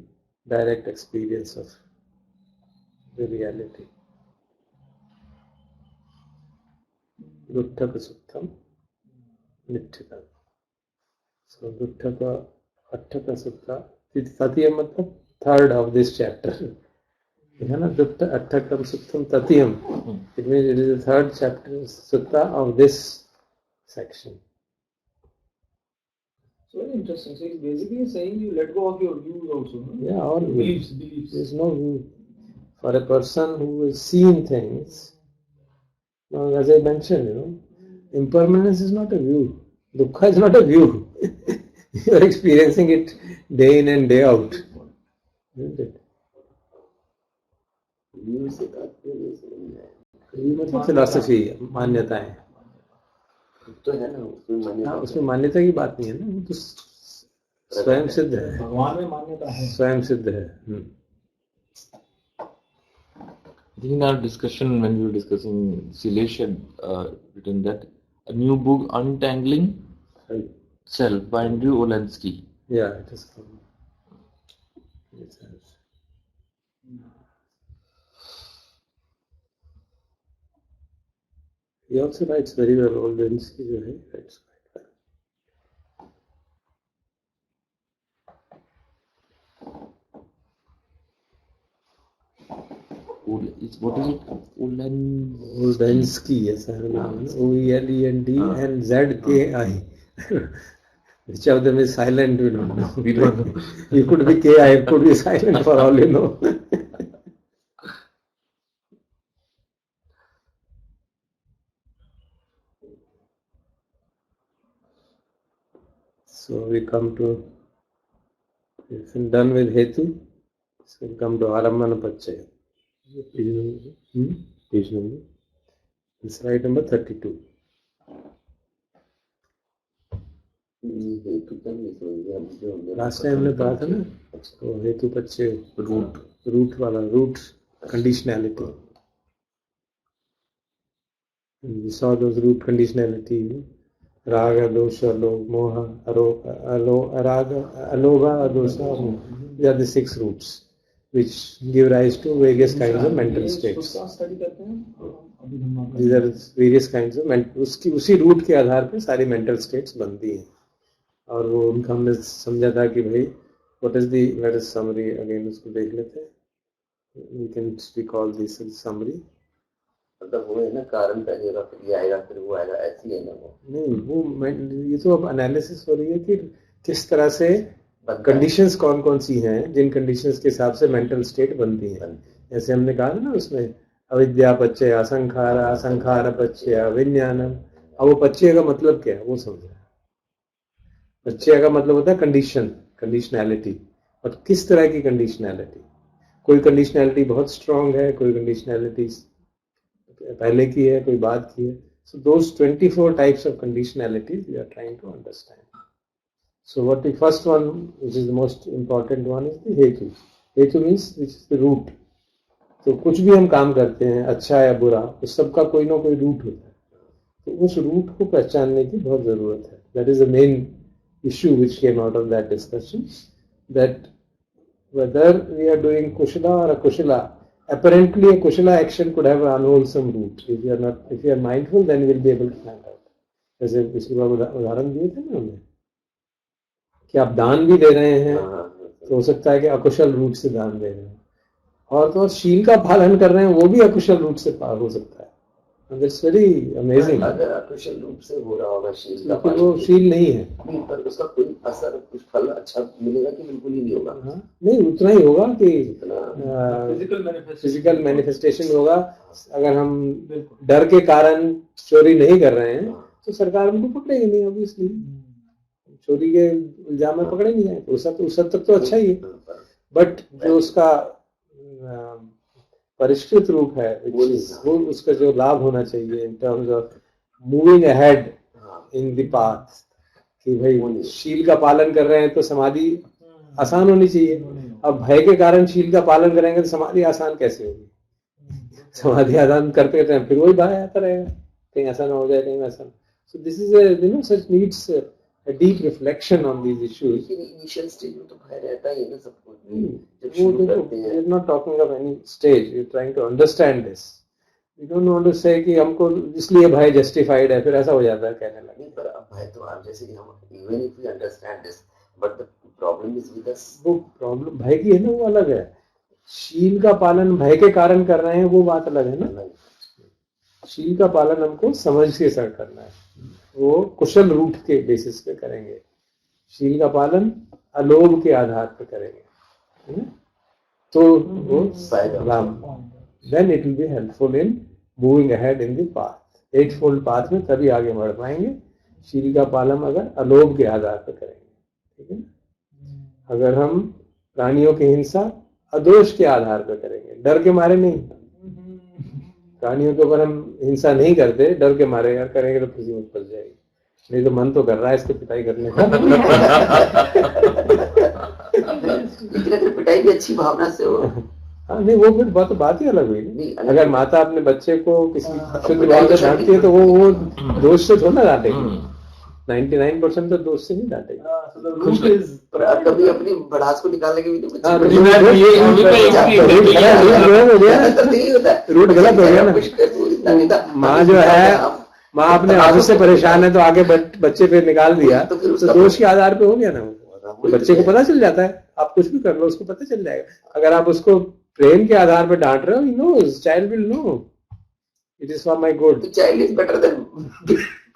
direct experience of the reality. Duttaka Suttam Nitthikam. So Duttaka Attaka Sutta, Tatiyam matlab third of this chapter. Dutta Attakam Suttam Tatiyam. It means it is the third chapter, Sutta of this section. So very interesting. So it's basically saying you let go of your views also. No? Yeah, all Beliefs. There is no view. For a person who is seeing things, now, as I mentioned, impermanence is not a view. Dukkha is not a view. You are experiencing it day in and day out. Isn't it? View से तात्पर्य समझ में आया। View मतलब philosophy, मान्यताएं। तो है ना, उसमें मान्यता, उसमें मान्यता की बात नहीं है ना, वो तो स्वयं सिद्ध है। भगवान में मान्यता है, स्वयं सिद्ध है। I think in our discussion, when we were discussing, Silesh had written that a new book, Untangling Self by Andrew Olensky. Yeah, it is come. He also writes very well. Olensky जो है, writes quite well. What is it? Olensky, ऐसा है नाम, OELEND and ZKI. Which of them is silent, we don't know. We don't know. You could be KI, it could be silent for all you know. So we come to, if we're done with Hetu, so we come to Arambhana Pachaya. Page number? It's slide number 32. हेतु का नहीं समझ हम जो last time हमने पढ़ा था ना, तो हेतु पच्चे रूट वाला, root conditionality. We saw those root conditionality: raga, dosha, moha, raga, alobha, dosha, moha. They are the 6 roots which give rise to various kinds of mental states. These are various kinds of उसी root के आधार पे सारी mental states बनती हैं. और वो उनका हमने समझा था कि भाई what is the, let us summary again उसको देख लेते हैं. We can recall this summary. मतलब वो है ना, कारण पहले होगा फिर ये आएगा फिर वो आएगा, ऐसी है ना वो. नहीं, वो ये तो अब एनालिसिस हो रही है कि किस तरह से कंडीशंस कौन कौन सी हैं जिन कंडीशंस के हिसाब से मेंटल स्टेट बनती है. जैसे हमने कहा ना उसमें अविद्या पच्चय, असंखार पच्चय, विज्ञानम. अब वो पच्चय का मतलब क्या है वो समझो. पच्चय का मतलब होता है कंडीशन, कंडीशनैलिटी. और किस तरह की कंडीशनैलिटी? कोई कंडीशनैलिटी बहुत स्ट्रांग है, कोई कंडीशनैलिटी पहले की है, कोई बाद की है. So those 24 types of conditionalities we are trying to understand. So what the first one, which is the most important one, is the hetu. Hetu means which is the root. तो कुछ भी हम काम करते हैं, अच्छा या बुरा, उस सबका कोई ना कोई रूट होता है. तो उस रूट को पहचानने की बहुत जरूरत है. That is the main issue which came out of that discussion, that whether we are doing kushala or akushala, apparently a kushala action could have an unwholesome root. If you are mindful, then you will be able to find out. जैसे पिछली बार उदाहरण दिए थे ना हमने कि आप दान भी दे रहे हैं तो हो सकता है कि अकुशल रूट से दान दे रहे हैं, और तो शील का पालन कर रहे हैं वो भी अकुशल रूट से पार हो सकता है. That's very amazing. अगर अकुशल रूप से हो रहा होगा शील का पालन, वो शील नहीं है, नहीं, पर उसका कोई असर, कुछ फल अच्छा मिलेगा कि बिल्कुल ही नहीं होगा. नहीं, उतना ही होगा कि फिजिकल मैनिफेस्टेशन होगा. अगर हम डर के कारण चोरी नहीं कर रहे हैं तो सरकार हमको पकड़ेगी नहीं. ऑब्वियसली चोरी के इल्जाम में पकड़े नहीं जाएंगे. उस हद तक तो अच्छा ही है. बट जो उसका परिष्कृत रूप है, वो उसका जो लाभ होना चाहिए in terms of moving ahead in the path, कि भाई शील का पालन कर रहे हैं तो समाधि आसान होनी चाहिए. अब भय के कारण शील का पालन करेंगे तो समाधि आसान कैसे होगी? समाधि आसान करते रहते हैं, फिर वही भय आता रहेगा, कहीं ऐसा ना हो जाए, कहीं ऐसा. So this is such needs a deep reflection on these issues. Initial stage में तो भय रहता ही है ना सबको. We are not talking of any stage. We are trying to understand this. We don't want to say कि हमको इसलिए भय justified है, फिर ऐसा हो जाता है कहने लगे. नहीं, पर अब भय तो आप जैसे कि हम, even if we understand this, but the problem is with us. वो प्रॉब्लम भय की है ना, वो अलग है. शील का पालन भय के कारण कर रहे हैं, वो बात अलग है ना. शील का पालन हमको समझ के साथ करना है, वो कुशल रूट के बेसिस पे करेंगे. शील का पालन अलोभ के आधार पर करेंगे तो वो Ram, then it will be helpful in moving ahead in the path. 8-fold path में तभी आगे बढ़ पाएंगे. शील का पालन अगर अलोभ के आधार पर करेंगे, ठीक है. अगर हम प्राणियों की हिंसा अदोष के आधार पर करेंगे, डर के मारे नहीं. प्राणियों के ऊपर हम हिंसा नहीं करते, डर के मारे यार करेंगे तो मुसीबत फंस जाएगी. नहीं तो मन तो कर रहा है इसके पिटाई करने का. पिटाई भी अच्छी भावना से हो. हाँ, नहीं, वो फिर बात ही अलग हुई. अगर माता अपने बच्चे को किसी शुद्ध भाव से डांटती है तो वो दोष से थोड़ा डांटेगी. 99% तो दोस्त से नहीं डांटेगी. कभी अपनी भड़ास को निकालने के भी तो रूट गलत हो गया ना. माँ जो है, माँ अपने ऑफिस से परेशान है तो आगे बच्चे पे निकाल दिया तो दोष के आधार पे हो गया ना. तो बच्चे को पता चल जाता है, आप कुछ भी कर लो उसको पता चल जाएगा. अगर आप उसको प्रेम के आधार पे डांट रहे हो, he knows, child will know it is for my good. The child is better than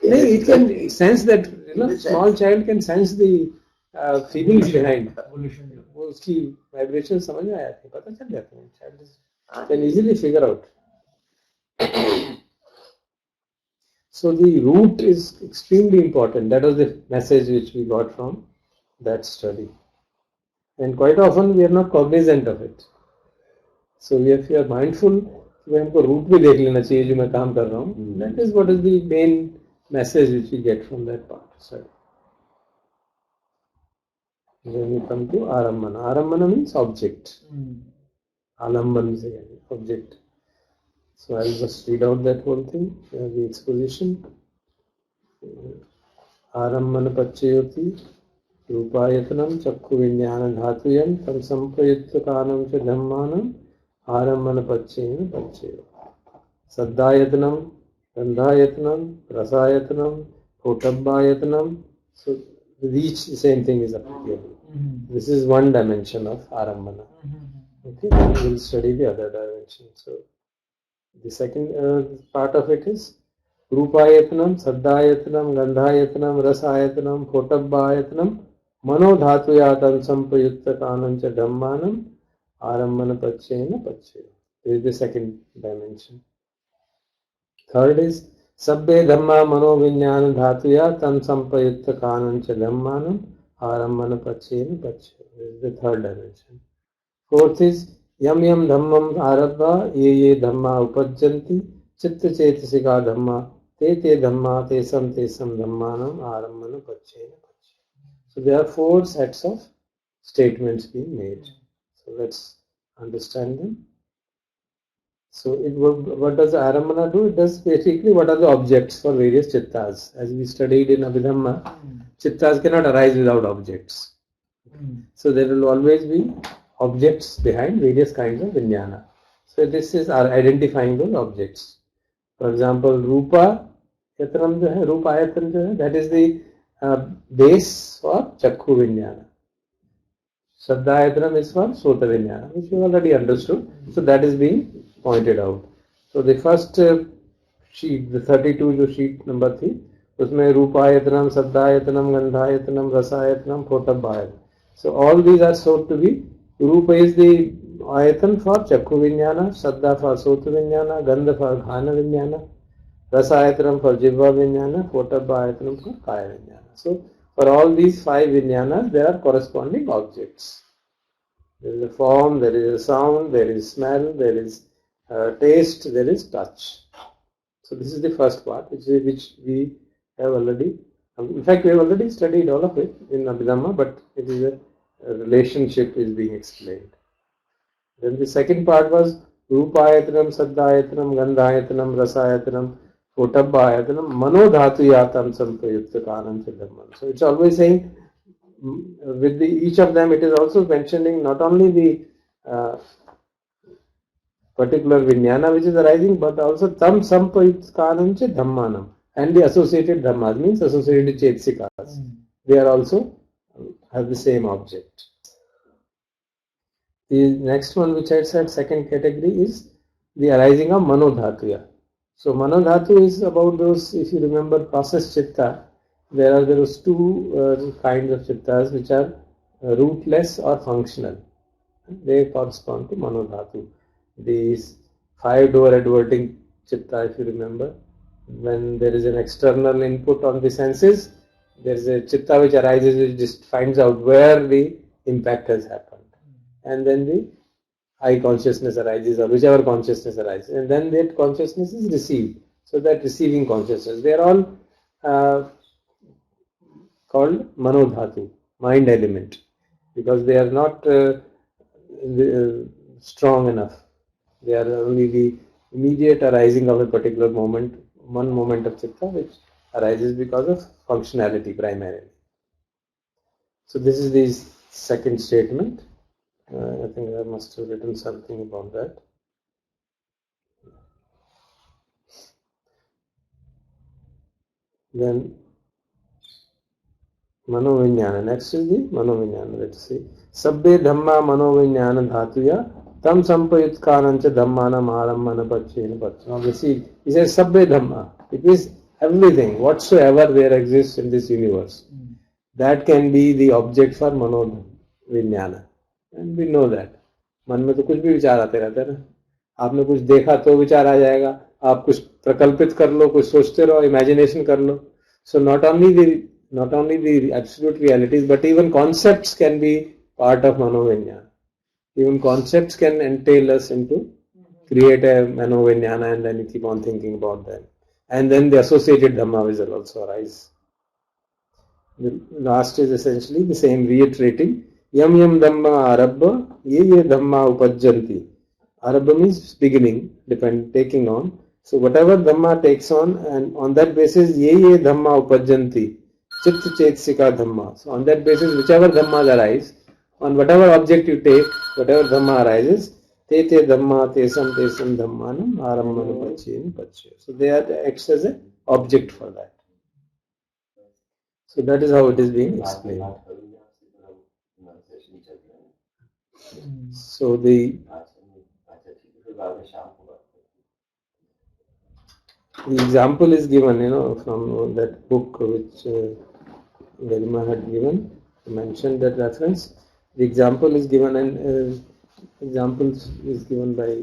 नहीं, it can sense that, small child can sense the feelings behind. वो उसकी वाइब्रेशन समझ में आ जाती है, पता चल जाते हैं. Child can easily figure out. So the root is extremely important. That was the message which we got from that study. And quite often we are not cognizant of it. So if you are mindful, तो हमको root भी देख लेना चाहिए जो मैं काम कर रहा हूँ. That is what is the main message which we get from that part. Sorry. Then we come to Arambana. Arambana means object. Alamban is again object. So I'll just read out that whole thing, the exposition. Arambana Pachayoti Rupayatanam Chakku Vinyana Dhatuyam Tam Sampayutyakanam Cha Dhammanam Arambana Pachayana Pachayo Saddhayatanam Gandhayatanam Rasayatanam Potabhayatanam. So with each same thing is applicable. This is one dimension of Arambana. Okay, then we will study the other dimension. So the second part of it is Rupayatanam, Saddhayatanam, Gandhayatanam, Rasayatanam, Potabhayatanam, Manodhatuyatam Sampayuttakanam Cha Dhammanam, Arambana Pachayana Pachayo. This is the second dimension. Third is Sabbe Dhamma Mano Vinyana Dhatuya Tam Sampayuttakanam Cha Dhammanam, Arambana Pachayana Pachayo. This is the third dimension. Fourth is Yam Yam Dhammam Arabha Ye Dhamma Upajjanti Chitta Chetasika Dhamma Te Te Dhamma Tesam Tesam Dhammanam Arambana Pachayana Pachayo. So there are four sets of statements being made. So let's understand them. So what does Arambana do? It does basically what are the objects for various chittas. As we studied in Abhidhamma, chittas cannot arise without objects. So there will always be objects behind various kinds of vijnana. So this is our identifying those objects. For example, Rupa Yatanam jo hai, Rupa Ayatan jo hai, that is the base for Chakku Vijnana. Saddha Ayatanam is for Sota Vijnana, which you already understood. So that is being pointed out. So the first sheet, the 32 jo sheet number 3, usme Rupa Ayatanam, Saddha Ayatanam, Gandha Ayatanam, Rasa Ayatanam, Potabha Ayatanam. So all these are sought to be. Rupa is the ayatan for Chakku Vijnana, Saddha for Sota Vijnana, Gandha for Ghana Vijnana, Rasa Ayatanam for Jivva Vijnana, Potabha Ayatanam for Kaya Vijnana. So for all these 5 Vijnanas, there are corresponding objects. There is a form, there is a sound, there is smell, there is taste, there is touch. So this is the first part, which we have already, in fact, we have already studied all of it in Abhidhamma, but it is a relationship is being explained. Then the second part was Rupayatanam, Saddhayatanam, Gandhayatanam, Rasayatanam, Potabhayatanam, Manodhatuyatam Sampayuttakanam Cha Dhammanam. So it's always saying, with each of them, it is also mentioning not only the particular vijnana which is arising, but also Tam Sampayuttakanam Cha Dhammanam, and the associated dhammas, means associated chetasikas. They are also have the same object. The next one which I said, second category, is the arising of Manodhatuya. So Manodhatu is about those, if you remember, process chitta, there are those two kinds of chittas which are rootless or functional. They correspond to Manodhatu. These 5-door adverting chitta, if you remember, when there is an external input on the senses, there is a chitta which arises, which just finds out where the impact has happened. And then the I consciousness arises, or whichever consciousness arises. And then that consciousness is received. So that receiving consciousness, they are all called Manodhatu, mind element, because they are not strong enough. They are only the immediate arising of a particular moment, one moment of chitta, which arises because of functionality primarily. So this is the second statement. I think I must have written something about that. Then Manovinyana. Next is the Manovinyana. Let's see. Sabbe Dhamma Manovinyana Dhatuya Tam Sampayutkanancha Dhammana Arambana Pachena Pachena. Now we see, he says Sabbe Dhamma. It is everything, whatsoever there exists in this universe. That can be the object for Manovinyana. And we know that. मन में तो कुछ भी विचार आते रहते हैं ना. आपने कुछ देखा तो विचार आ जाएगा, आप कुछ प्रकल्पित कर लो, कुछ सोचते रहो, इमेजिनेशन कर लो. So not only the absolute realities, but even concepts can be part of Manovinyana. Even concepts can entail us into create a Manovinyana, and then you keep on thinking about them. And then the associated Dhamma will also arise. The last is essentially the same, reiterating. Yam yam dhamma arabha, ye dhamma upajjanti. Arabha means beginning, taking on. So whatever dhamma takes on, and on that basis, ye dhamma upajjanti. Chitta chetsika dhamma. So on that basis, whichever dhammas arise, on whatever object you take, whatever dhamma arises, te te dhamma tesam tesam dhammanam arambhanu pachyen pachya. So they acts as an object for that. So that is how it is being explained. So the example is given, from that book which Garima had given, mentioned that reference. The example is given, and example is given by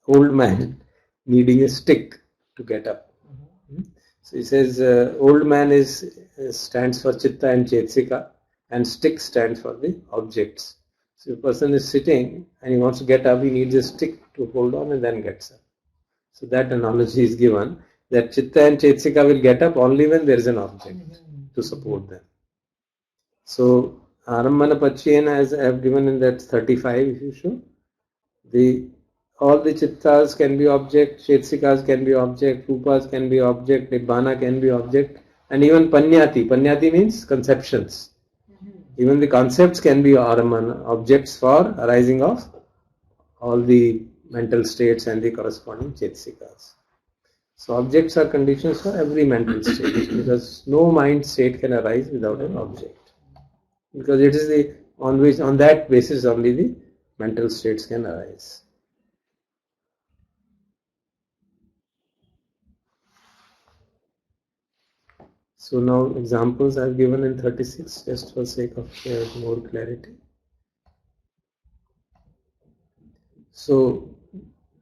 old man needing a stick to get up. So he says old man stands for chitta and chetsika, and stick stands for the objects. So if a person is sitting and he wants to get up, he needs a stick to hold on and then gets up. So that analogy is given, that chitta and chetsika will get up only when there is an object to support them. So Arambhana Pachena, as I have given in that 35, if you show, all the chittas can be object, chetsikas can be object, rupas can be object, nibbana can be object, and even panyati. Panyati means conceptions. Even the concepts can be Arambhana, objects for arising of all the mental states and the corresponding chetsikas. So objects are conditions for every mental state, because no mind state can arise without an object. Because it is on that basis only the mental states can arise. So now examples I have given in 36 just for sake of more clarity. So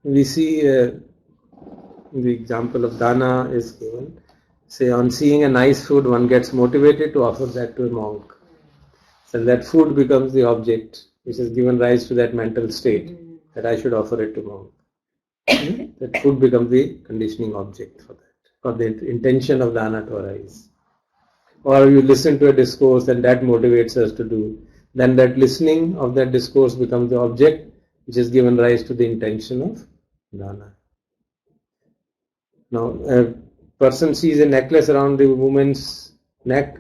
we see the example of dana is given. Say on seeing a nice food, one gets motivated to offer that to a monk. So that food becomes the object which has given rise to that mental state that I should offer it to monk. That food becomes the conditioning object for that, for the intention of dana to arise. Or you listen to a discourse and that motivates us to do. Then that listening of that discourse becomes the object which has given rise to the intention of dana. Now, a person sees a necklace around the woman's neck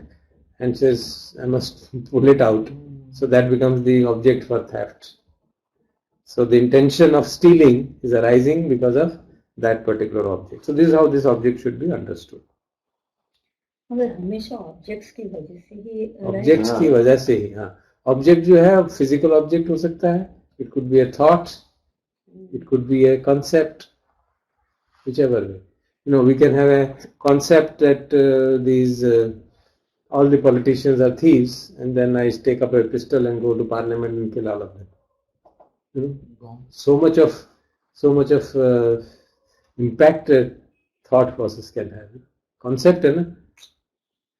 and says, I must pull it out. So that becomes the object for theft. So the intention of stealing is arising because of that particular object. So this is how this object should be understood. मगर हमेशा objects की वजह से ही objects की वजह से ही, हाँ, object जो है फिजिकल ऑब्जेक्ट हो सकता है, it could be a thought, it could be a concept, whichever way. We can have a concept that all the politicians are thieves, and then I take up a pistol and go to parliament and kill all of them. So much of impact thought process can have. Concept,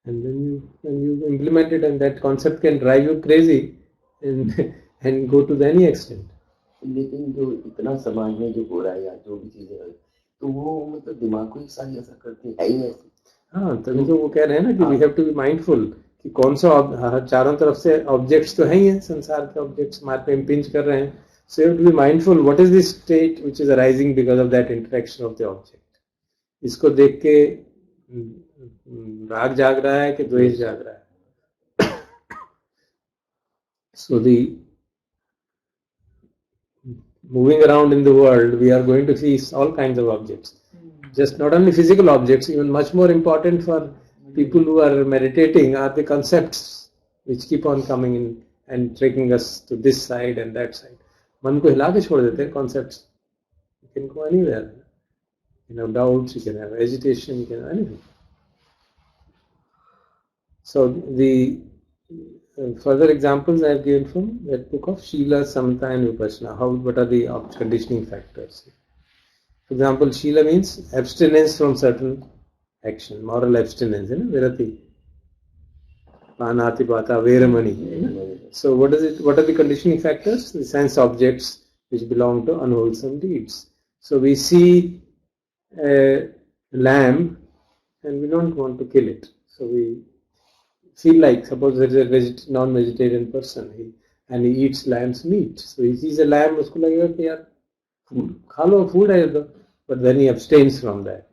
and then you implement it, and that concept can drive you crazy and go to any extent. लेकिन जो इतना समाज में जो हो रहा है या जो भी चीजें है, तो वो मतलब दिमाग को एक सारी असर करती है ही ऐसी. हाँ, तभी तो वो कह रहे हैं ना कि we have to be mindful कि कौन सा चारों तरफ से ऑब्जेक्ट्स तो हैं ही हैं, संसार के ऑब्जेक्ट्स हमारे पे इम्पिंज कर रहे हैं. So you have to be mindful what is the state which is arising because of that interaction of the object. इसको देख के राग जाग रहा है कि द्वेष जाग रहा है. So the moving around in the world, we are going to see all kinds of objects. Just not only physical objects, even much more important for people who are meditating are the concepts which keep on coming in and taking us to this side and that side. मन को हिला के छोड़ देते हैं concepts. You can go anywhere. You can have doubts, you can have agitation, you can have anything. So the further examples I have given from that book of Shila, Samta and Vipassana. What are the conditioning factors? For example, Shila means abstinence from certain action, moral abstinence, virati. Panati pata, veramani. So what is it? What are the conditioning factors? The sense objects which belong to unwholesome deeds. So we see a lamb and we don't want to kill it. So we feel like, suppose there is a non-vegetarian person and he eats lamb's meat. So he sees a lamb, उसको लगेगा कि यार खा लो, food है तो, but then he abstains from that.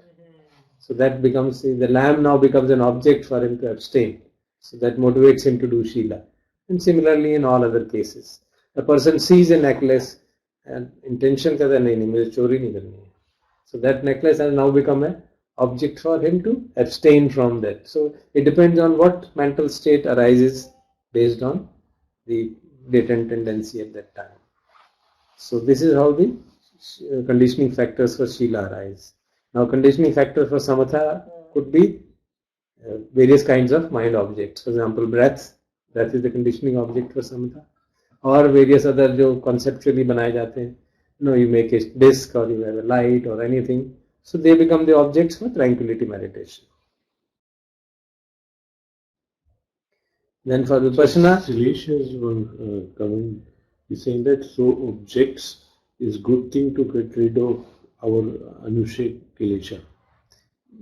So that becomes, the lamb now becomes an object for him to abstain. So that motivates him to do Shila. And similarly in all other cases. A person sees a necklace and intention कहता नहीं मुझे चोरी नहीं करनी है. So that necklace has now become an object for him to abstain from that. So it depends on what mental state arises based on the latent tendency at that time. So this is how the conditioning factors for Shila arise. Now conditioning factors for Samatha could be various kinds of mind objects. For example, breath is the conditioning object for Samatha. Or various other जो conceptually बनाए जाते हैं. You make a disc or you have a light or anything. So they become the objects for tranquility meditation. Then for Vipassana, Silesh has one comment. He's saying that so objects is good thing to get rid of our Anushek Kilesha.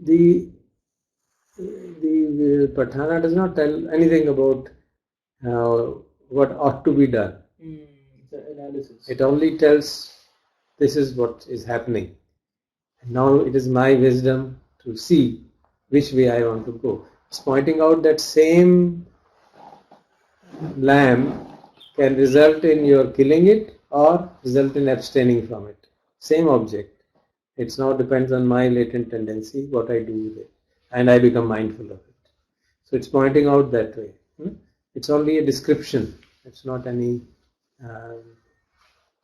The Patthana does not tell anything about what ought to be done. It's an analysis. It only tells this is what is happening. Now it is my wisdom to see which way I want to go. It's pointing out that same lamb can result in your killing it or result in abstaining from it. Same object. It now depends on my latent tendency, what I do with it. And I become mindful of it. So it's pointing out that way. It's only a description. It's not any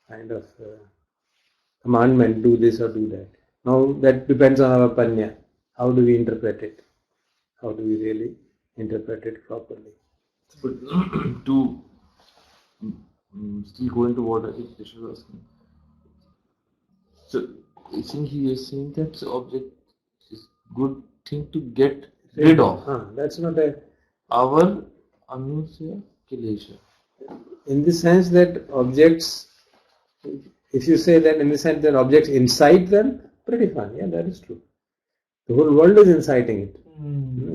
kind of commandment, do this or do that. Now that depends on our panya. How do we interpret it? How do we really interpret it properly? But to still go into what I think Krishna was asking. So I think he is saying that the object is good thing to get rid of. That's not a... Our Anusya Kilesha. In the sense that objects, if you say that in the sense that objects incite them, pretty fun. Yeah, that is true. The whole world is inciting it.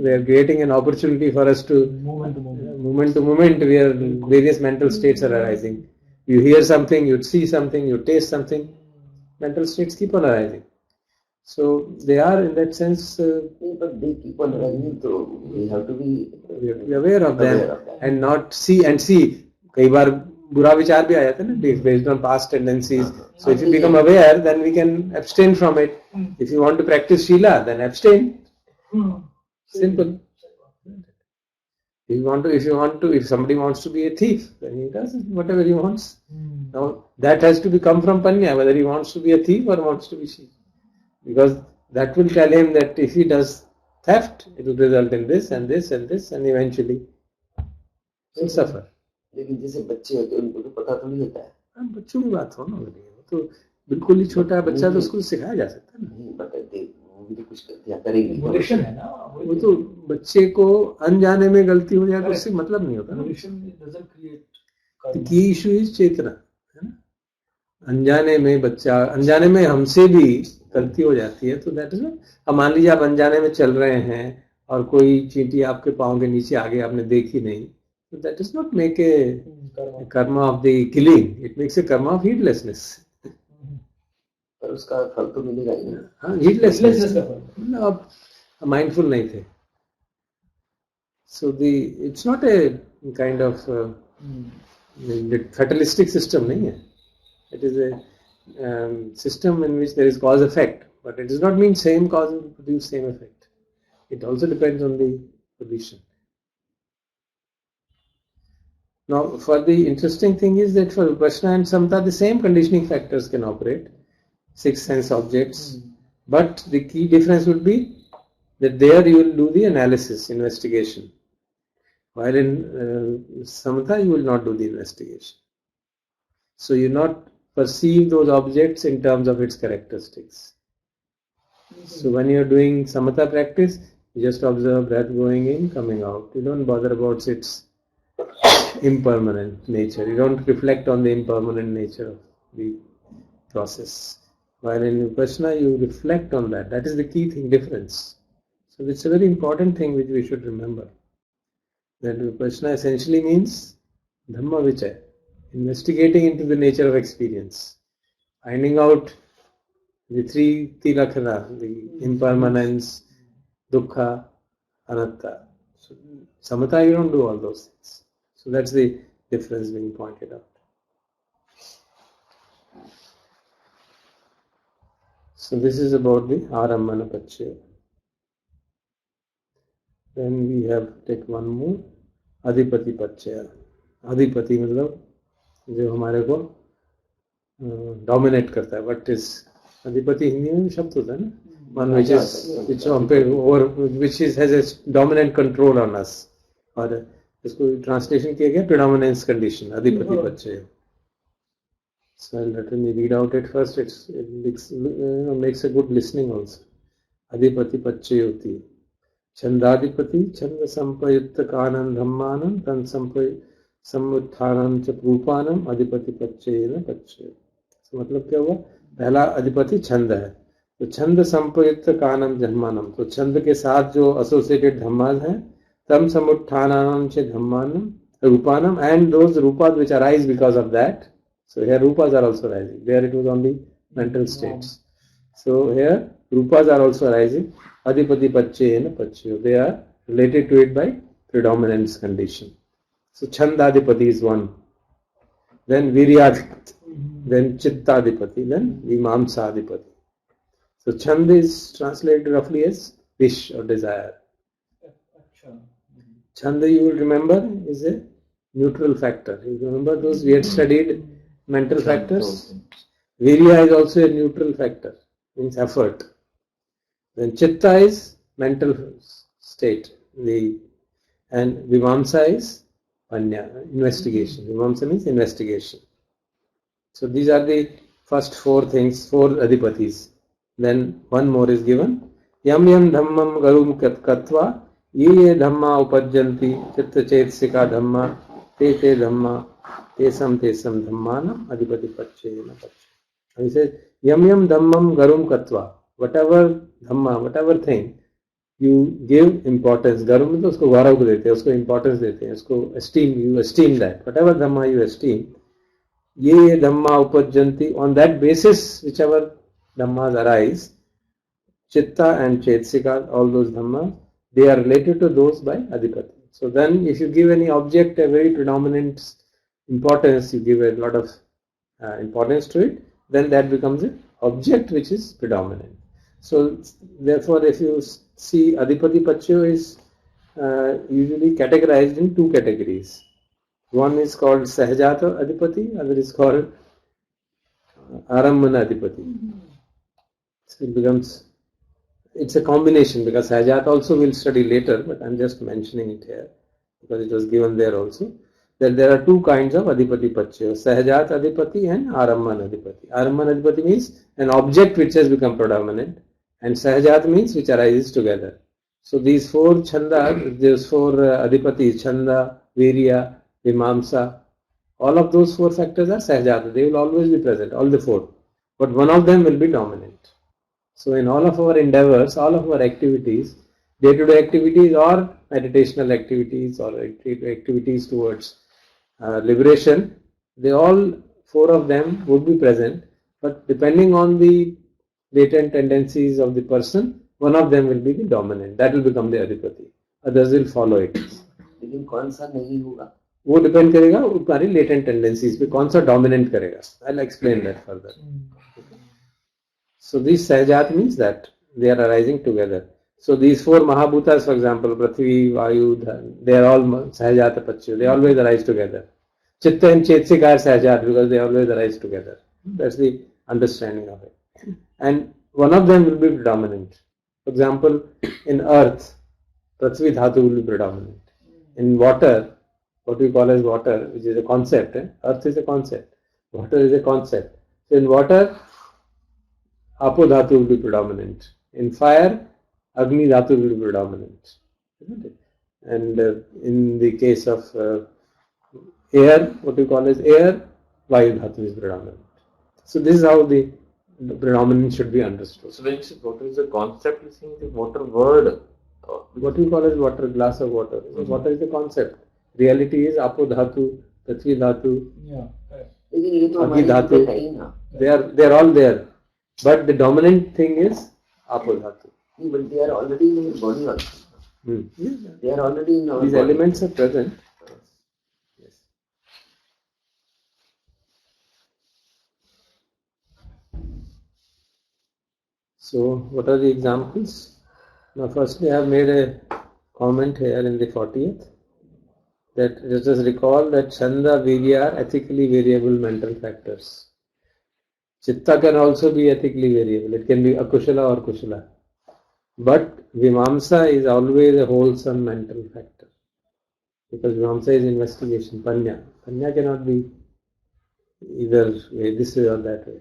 They are creating an opportunity for us to moment to moment where various mental states are arising. You hear something, you see something, you taste something, mental states keep on arising. So they are in that sense, but they keep on arising, so we have to be aware of them and not see and see. कई बार बुरा विचार भी आ जाता है ना, based on past tendencies. So if you become aware, then we can abstain from it. If you want to practice Shila, then abstain. Simple. If somebody wants to be a thief, then he does whatever he wants. Now that has to come from Panya, whether he wants to be a thief or wants to be sheep. Because that will tell him that if he does theft, it will result in this and this and this, and eventually he'll suffer. लेकिन जैसे बच्चे होते हैं उनको तो पता तो नहीं होता है. बच्चों की बात हो ना, तो बिल्कुल ही छोटा बच्चा तो उसको सिखाया जा सकता है ना. नहीं बताते, वो भी तो कुछ करेंगे. Volition है ना, वो तो बच्चे को अनजाने में गलती हो जाए तो उससे मतलब नहीं होता ना. Volition doesn't create The key issue is चेतना, है ना. अनजाने में बच्चा, अनजाने में हमसे भी गलती हो जाती है, तो दैट इज नॉट. अब मान लीजिए आप अनजाने में चल रहे हैं और कोई चींटी आपके पाँव के नीचे आ गई, आपने देखी नहीं, so that does not make a karma of the killing. It makes a karma of heedlessness. पर उसका फल तो मिलेगा ही ना. हाँ, heedlessness का फल. आप mindful नहीं थे. So it's not a kind of fatalistic system, नहीं है. It is a system in which there is cause effect, but it does not mean same cause will produce same effect. It also depends on the position. Now, for the interesting thing is that for Vipassana and Samatha, the same conditioning factors can operate, 6 sense objects, but the key difference would be that there you will do the analysis, investigation, while in Samatha you will not do the investigation. So you not perceive those objects in terms of its characteristics. So when you are doing Samatha practice, you just observe breath going in, coming out. You don't bother about its impermanent nature. You don't reflect on the impermanent nature of the process. While in Vipassana, you reflect on that. That is the key thing, difference. So it's a very important thing which we should remember. That Vipassana essentially means Dhamma Vichaya, investigating into the nature of experience, finding out the three Tilakhana, the impermanence, dukkha, anatta. So, samatha, you don't do all those things. So that's the difference being pointed out. So this is about the Arambana Pachya. Then we have take one more, Adhipati Pachya. Adhipati मतलब जो हमारे को dominate करता है. What is अधिपति हिंदी में भी शब्द होता है ना, one which has a dominant control on us, और इसको ट्रांसलेशन किया गया predominance condition, अधिपति पच्चय. So let me read out it first. It makes a good listening also. अधिपति पच्चय होती है. छंदाधिपति छंद संपयुक्त कानन धम्मानम तन समुत्थानम च रूपानम अधिपति पच्चयेन पच्चय. मतलब क्या हुआ, पहला अधिपति छंद है, तो छंद संपयुक्त कानम धम्मानम, तो छंद के साथ जो एसोसिएटेड धम्मास हैं, तम समुत्थानम च धम्मानम रूपानम, and those rupas which arise because of that. So here rupas are also arising. There it was only mental states. So here rupas are also arising. Adhipati pachchayena pachchayo. They are related to it by predominance condition. So chandadipati is one. Then viryadipati. Then chittadipati. Then vimamsadipati. So chand is translated roughly as wish or desire. Chand, you will remember, is a neutral factor. You remember those we had studied mental factors. Virya is also a neutral factor, means effort. Then chitta is mental state, and vimamsa is panya, investigation. Vimamsa means investigation. So these are the first four things, four adhipatis. Then one more is given. Yam yam dhammam garum katva ye dhamma upajjanti chitta chetsika dhamma te te dhamma tesam tesam dhammanam adhipati pachchayena pachchaya. He says yam yam dhammam garum katva, whatever dhamma, whatever thing you give importance, garum means usko gaurav dete hain, usko importance dete hain, usko esteem, you esteem that, whatever dhamma you esteem, ye dhamma upajjanti, on that basis whichever dhammas arise, chitta and chetsika, all those dhammas, they are related to those by adhipati. So then if you give any object a very predominant importance, you give a lot of importance to it, then that becomes an object which is predominant. So therefore if you see, adhipati pachyo is usually categorized in two categories. One is called sahajata adhipati, other is called arambana adhipati. So it becomes, it's a combination, because sahajata also we'll study later, but I'm just mentioning it here because it was given there also, that there are two kinds of adhipati pachya, sahajat adhipati and aramman adhipati. Aramman adhipati means an object which has become predominant, and sahajat means which arises together. So these four chanda, these four adhipatis, chanda, virya, vimamsa, all of those four factors are sahajata. They will always be present, all the four, but one of them will be dominant. So in all of our endeavors, all of our activities, day-to-day activities or meditational activities or activities towards liberation, they all four of them would be present, but depending on the latent tendencies of the person, one of them will be the dominant. That will become the adhipati. Others will follow it. लेकिन कौन सा नहीं होगा, वो depend करेगा तुम्हारी latent tendencies पे, कौन सा dominant करेगा. I'll explain that further. So these sahajat means that they are arising together. So these four mahabhutas, for example, Prithvi, Vayu, they are all sahajata pachya. They always arise together. Chitta and chetsika are sahajat because they always arise together. That's the understanding of it. And one of them will be predominant. For example, in earth, Prithvi dhatu will be predominant. In water, what we call as water, which is a concept, earth is a concept, water is a concept. So in water, Apo dhatu will be predominant. In fire, Agni dhatu will be predominant. And in the case of air, what we call as air, Vayu dhatu is predominant. So this is how the predominance should be understood. So when you say water is a concept, you think the water word What we call as water, glass of water. So water is the concept. Reality is apo dhatu, prithvi dhatu, Yeah, correct. लेकिन ये तो अग्नि हमारे धातु, अंदर है ही ना. they are all there. But the dominant thing is apo dhatu. But they are already in your body also. They are already in our These body. elements are present. Yes. So, what are the examples? Now, firstly, I have made a comment here in the 40th that let us recall that Chanda, Virya are ethically variable mental factors. Chitta can also be ethically variable. It can be akushala or kushala. But Vimamsa is always a wholesome mental factor. Because Vimamsa is investigation, Panya. Panya cannot be either way, this way or that way.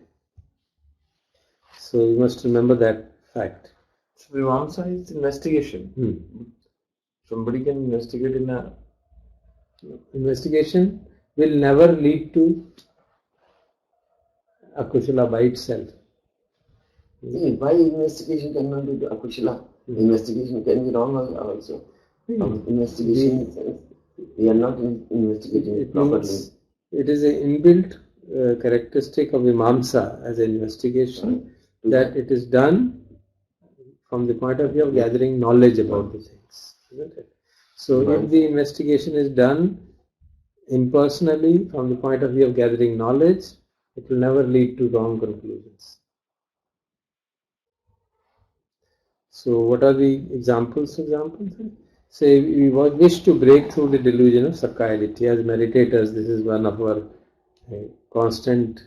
So you must remember that fact. So Vimamsa is investigation. Somebody can investigate in a... Investigation will never lead to akushala by itself. See, why investigation cannot be akushala? Investigation can be wrong also. Investigation, we are not investigating it properly. It is an inbuilt characteristic of Vimamsa as an investigation that it is done from the point of view of gathering knowledge about the things, isn't it? So if the investigation is done impersonally from the point of view of gathering knowledge, it will never lead to wrong conclusions. So what are the examples? Say we wish to break through the delusion of sacrality. As meditators, this is one of our constant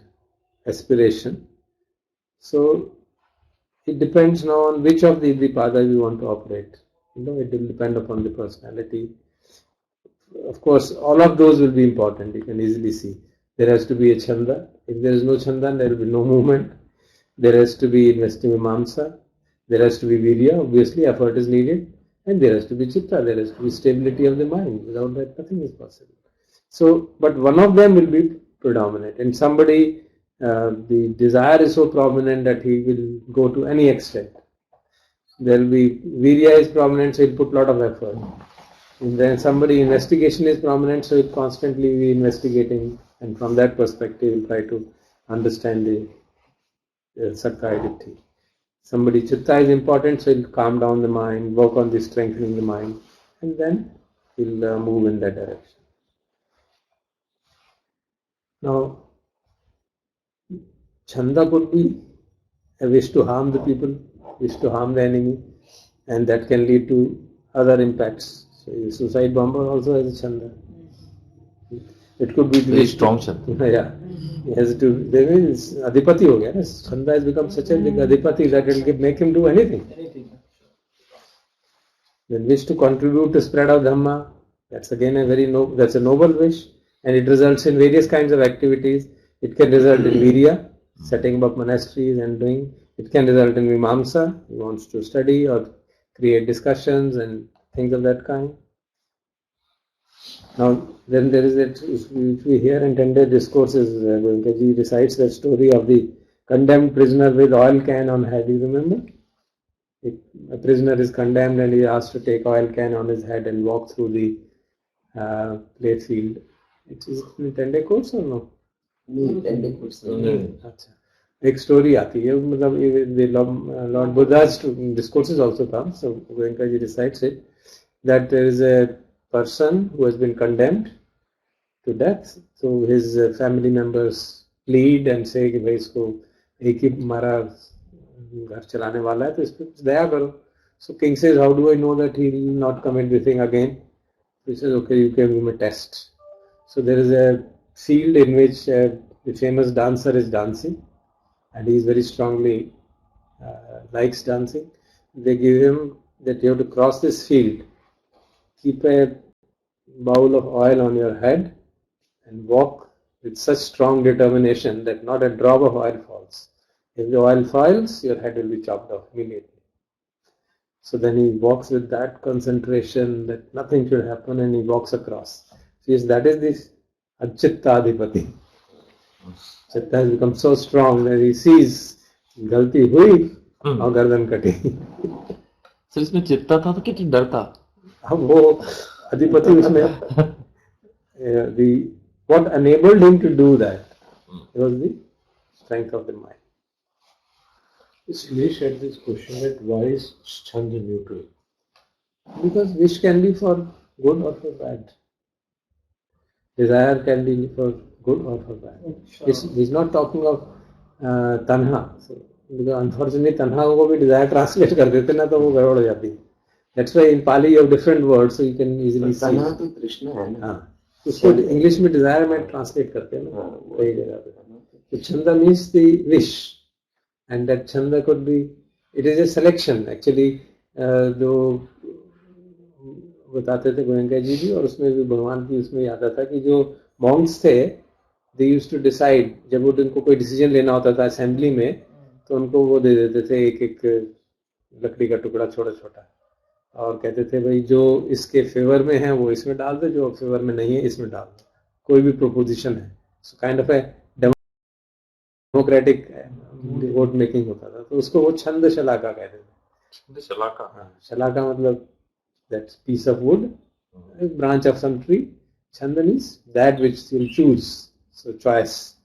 aspiration. So it depends now on which of the pada we want to operate. It will depend upon the personality. Of course, all of those will be important. You can easily see. There has to be a chanda. If there is no chanda, there will be no movement. There has to be investing Vimamsa. There has to be virya. Obviously, effort is needed. And there has to be chitta. There has to be stability of the mind. Without that, nothing is possible. So, but one of them will be predominant. And somebody, the desire is so prominent that he will go to any extent. There will be virya is prominent, so he'll put a lot of effort. And then somebody investigation is prominent, so he'll constantly be investigating, and from that perspective, he'll try to understand the sacrality. Somebody chitta is important, so he'll calm down the mind, work on the strengthening the mind, and then he'll move in that direction. Now, chanda could be a wish to harm the people, wish to harm the enemy, and that can lead to other impacts. So, a suicide bomber also has a chanda. It could be very strong chanda. Yeah, he has to. There is adhipati ho gaya. Chanda has become such a big adhipati that it will make him do anything. Then wish to contribute to spread of Dhamma. That's again a very that's a noble wish, and it results in various kinds of activities. It can result in virya, setting up monasteries and doing. It can result in Vimamsa. He wants to study or create discussions and things of that kind. Now, then there is that, if we hear in tender discourses, Goenkaji recites the story of the condemned prisoner with oil can on head. You remember? A prisoner is condemned and he is asked to take oil can on his head and walk through the play field. It is in tender course or no? Tender course. एक story आती है, मतलब Lord Buddha's discourses also come. So Goenkaji recites it that there is a person who has been condemned to death. So his family members plead and say कि भाई इसको एक ही हमारा घर चलाने वाला है तो इस पे दया करो. So king says, how do I know that he will not commit the thing again? He says, okay, you can give him a test. So there is a field in which the famous dancer is dancing, and he is very strongly likes dancing. They give him that you have to cross this field, keep a bowl of oil on your head and walk with such strong determination that not a drop of oil falls. If the oil falls, your head will be chopped off immediately. So then he walks with that concentration that nothing should happen, and he walks across. So that is this Achitta Adhipati. Chitta has become so strong that he sees galti hui aur gardan kati. Sir इसमें चित्ता था तो कि डर था? अब वो अधिपति उसमें the what enabled him to do that was the strength of the mind. Silish had this question that why is Chanda neutral? Because wish can be for good or for bad. Desire can be for good or for bad. He's not talking of tanha. So, because unfortunately tanha को भी desire translate कर देते ना तो वो गड़बड़ हो जाती है. That's why in Pali you have different words, so you can easily see. तन्हा तो तृष्णा है ना. हाँ, उसको इंग्लिश में desire में translate करते हैं ना कई जगह पे. So chanda means the wish, and that chanda could be, it is a selection actually. जो बताते थे गोयंका जी भी, और उसमें भी भगवान की उसमें आता था कि जो मॉन्क्स थे, दे यूज्ड टू डिसाइड, जब वो उनको कोई डिसीजन लेना होता था असेंबली में, तो उनको वो दे देते थे एक एक लकड़ी का टुकड़ा छोटा छोटा, और कहते थे भाई जो इसके फेवर में है वो इसमें डाल दो, जो फेवर में नहीं है इसमें डाल दो, कोई भी प्रोपोजिशन है. So kind of a democratic vote making होता था. तो उसको वो छंद शलाका कहते थे. छंद शलाका? हाँ, शलाका मतलब that piece of wood, a branch of some tree. Chanda means that which you'll choose. So choice.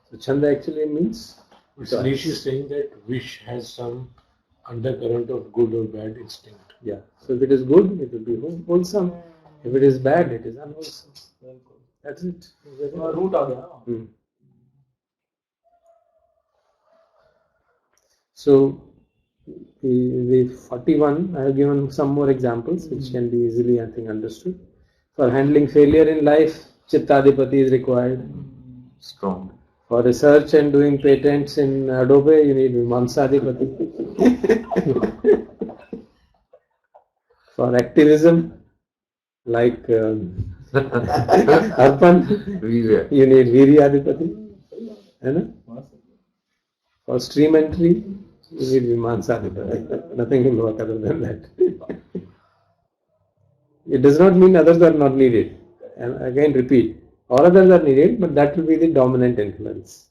So chanda actually means Silish is saying that wish has some undercurrent of good or bad instinct. Yeah. So if it is good, it will be wholesome. If it is bad, it is unwholesome. That's it. Root आ गया ना. So the 41, I have given some more examples which can be easily, I think, understood. For handling failure in life, Chittadipati is required. Strong. For research and doing patents in Adobe, you need Vimamsadipati. For activism, like Arpan, you need Viryadipati. For stream entry, you need Vimamsadipati. Nothing will work other than that. It does not mean others are not needed. And again repeat, all others are needed, but that will be the dominant influence.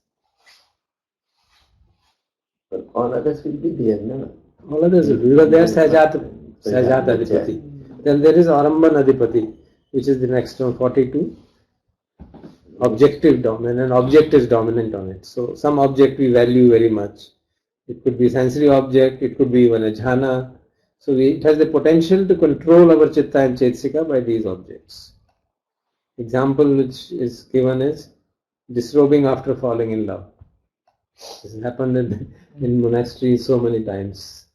But all others will be there, no? All others will be, because they are Sahajat Adipati. Then there is Aramban Adipati, which is the next one, 42. Objective dominant, and object is dominant on it. So some object we value very much. It could be sensory object, it could be even a jhana. So it has the potential to control our chitta and chetsika by these objects. Example which is given is disrobing after falling in love. This has happened in monasteries so many times.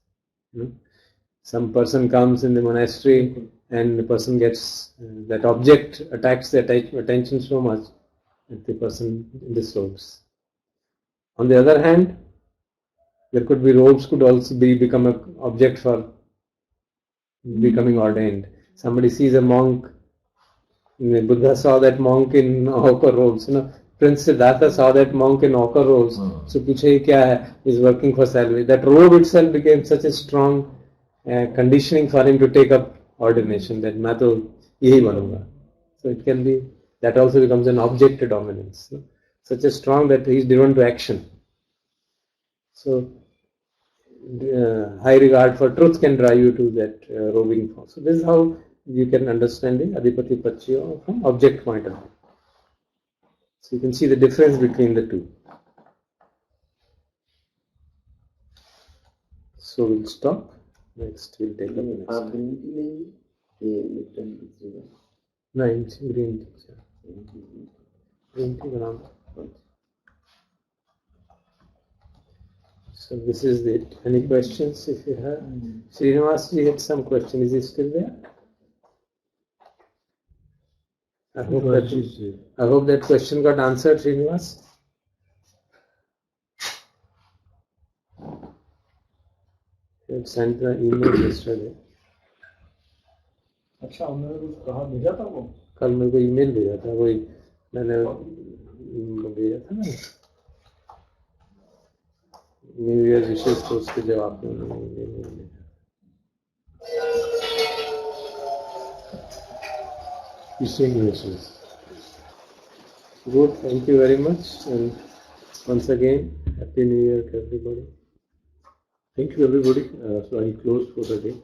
Some person comes in the monastery and the person gets, that object attracts the attention so much that the person disrobes. On the other hand, there could be robes could also become an object for becoming ordained. Somebody sees a monk. Buddha saw that monk in ochre robes. Prince Siddhartha saw that monk in ochre robes. So puche kya hai? He's working for salvation. That robe itself became such a strong conditioning for him to take up ordination. That main to yahi banunga. So it can be, that also becomes an object to dominance. Such a strong that he is driven to action. So high regard for truth can drive you to that roving force. So this is how you can understand the Adipati Pachiyo from object point of view. So you can see the difference between the two. So we'll stop. Next we'll take up the next. Green tea. Green tea banana. So this is it. Any questions if you have? Srinivas had some question. Is he still there? I hope that question got answered, Srinivas. You had sent the email yesterday. अच्छा उन्होंने कुछ कहा भेजा था वो? कल मेरे को ईमेल भेजा था, वही मैंने भेजा था ना न्यू ईयर विशेष, तो उसके जवाब में उन्होंने ईमेल भेजा. Good, thank you very much, and once again, Happy New Year to everybody. Thank you, everybody. So I close for the day.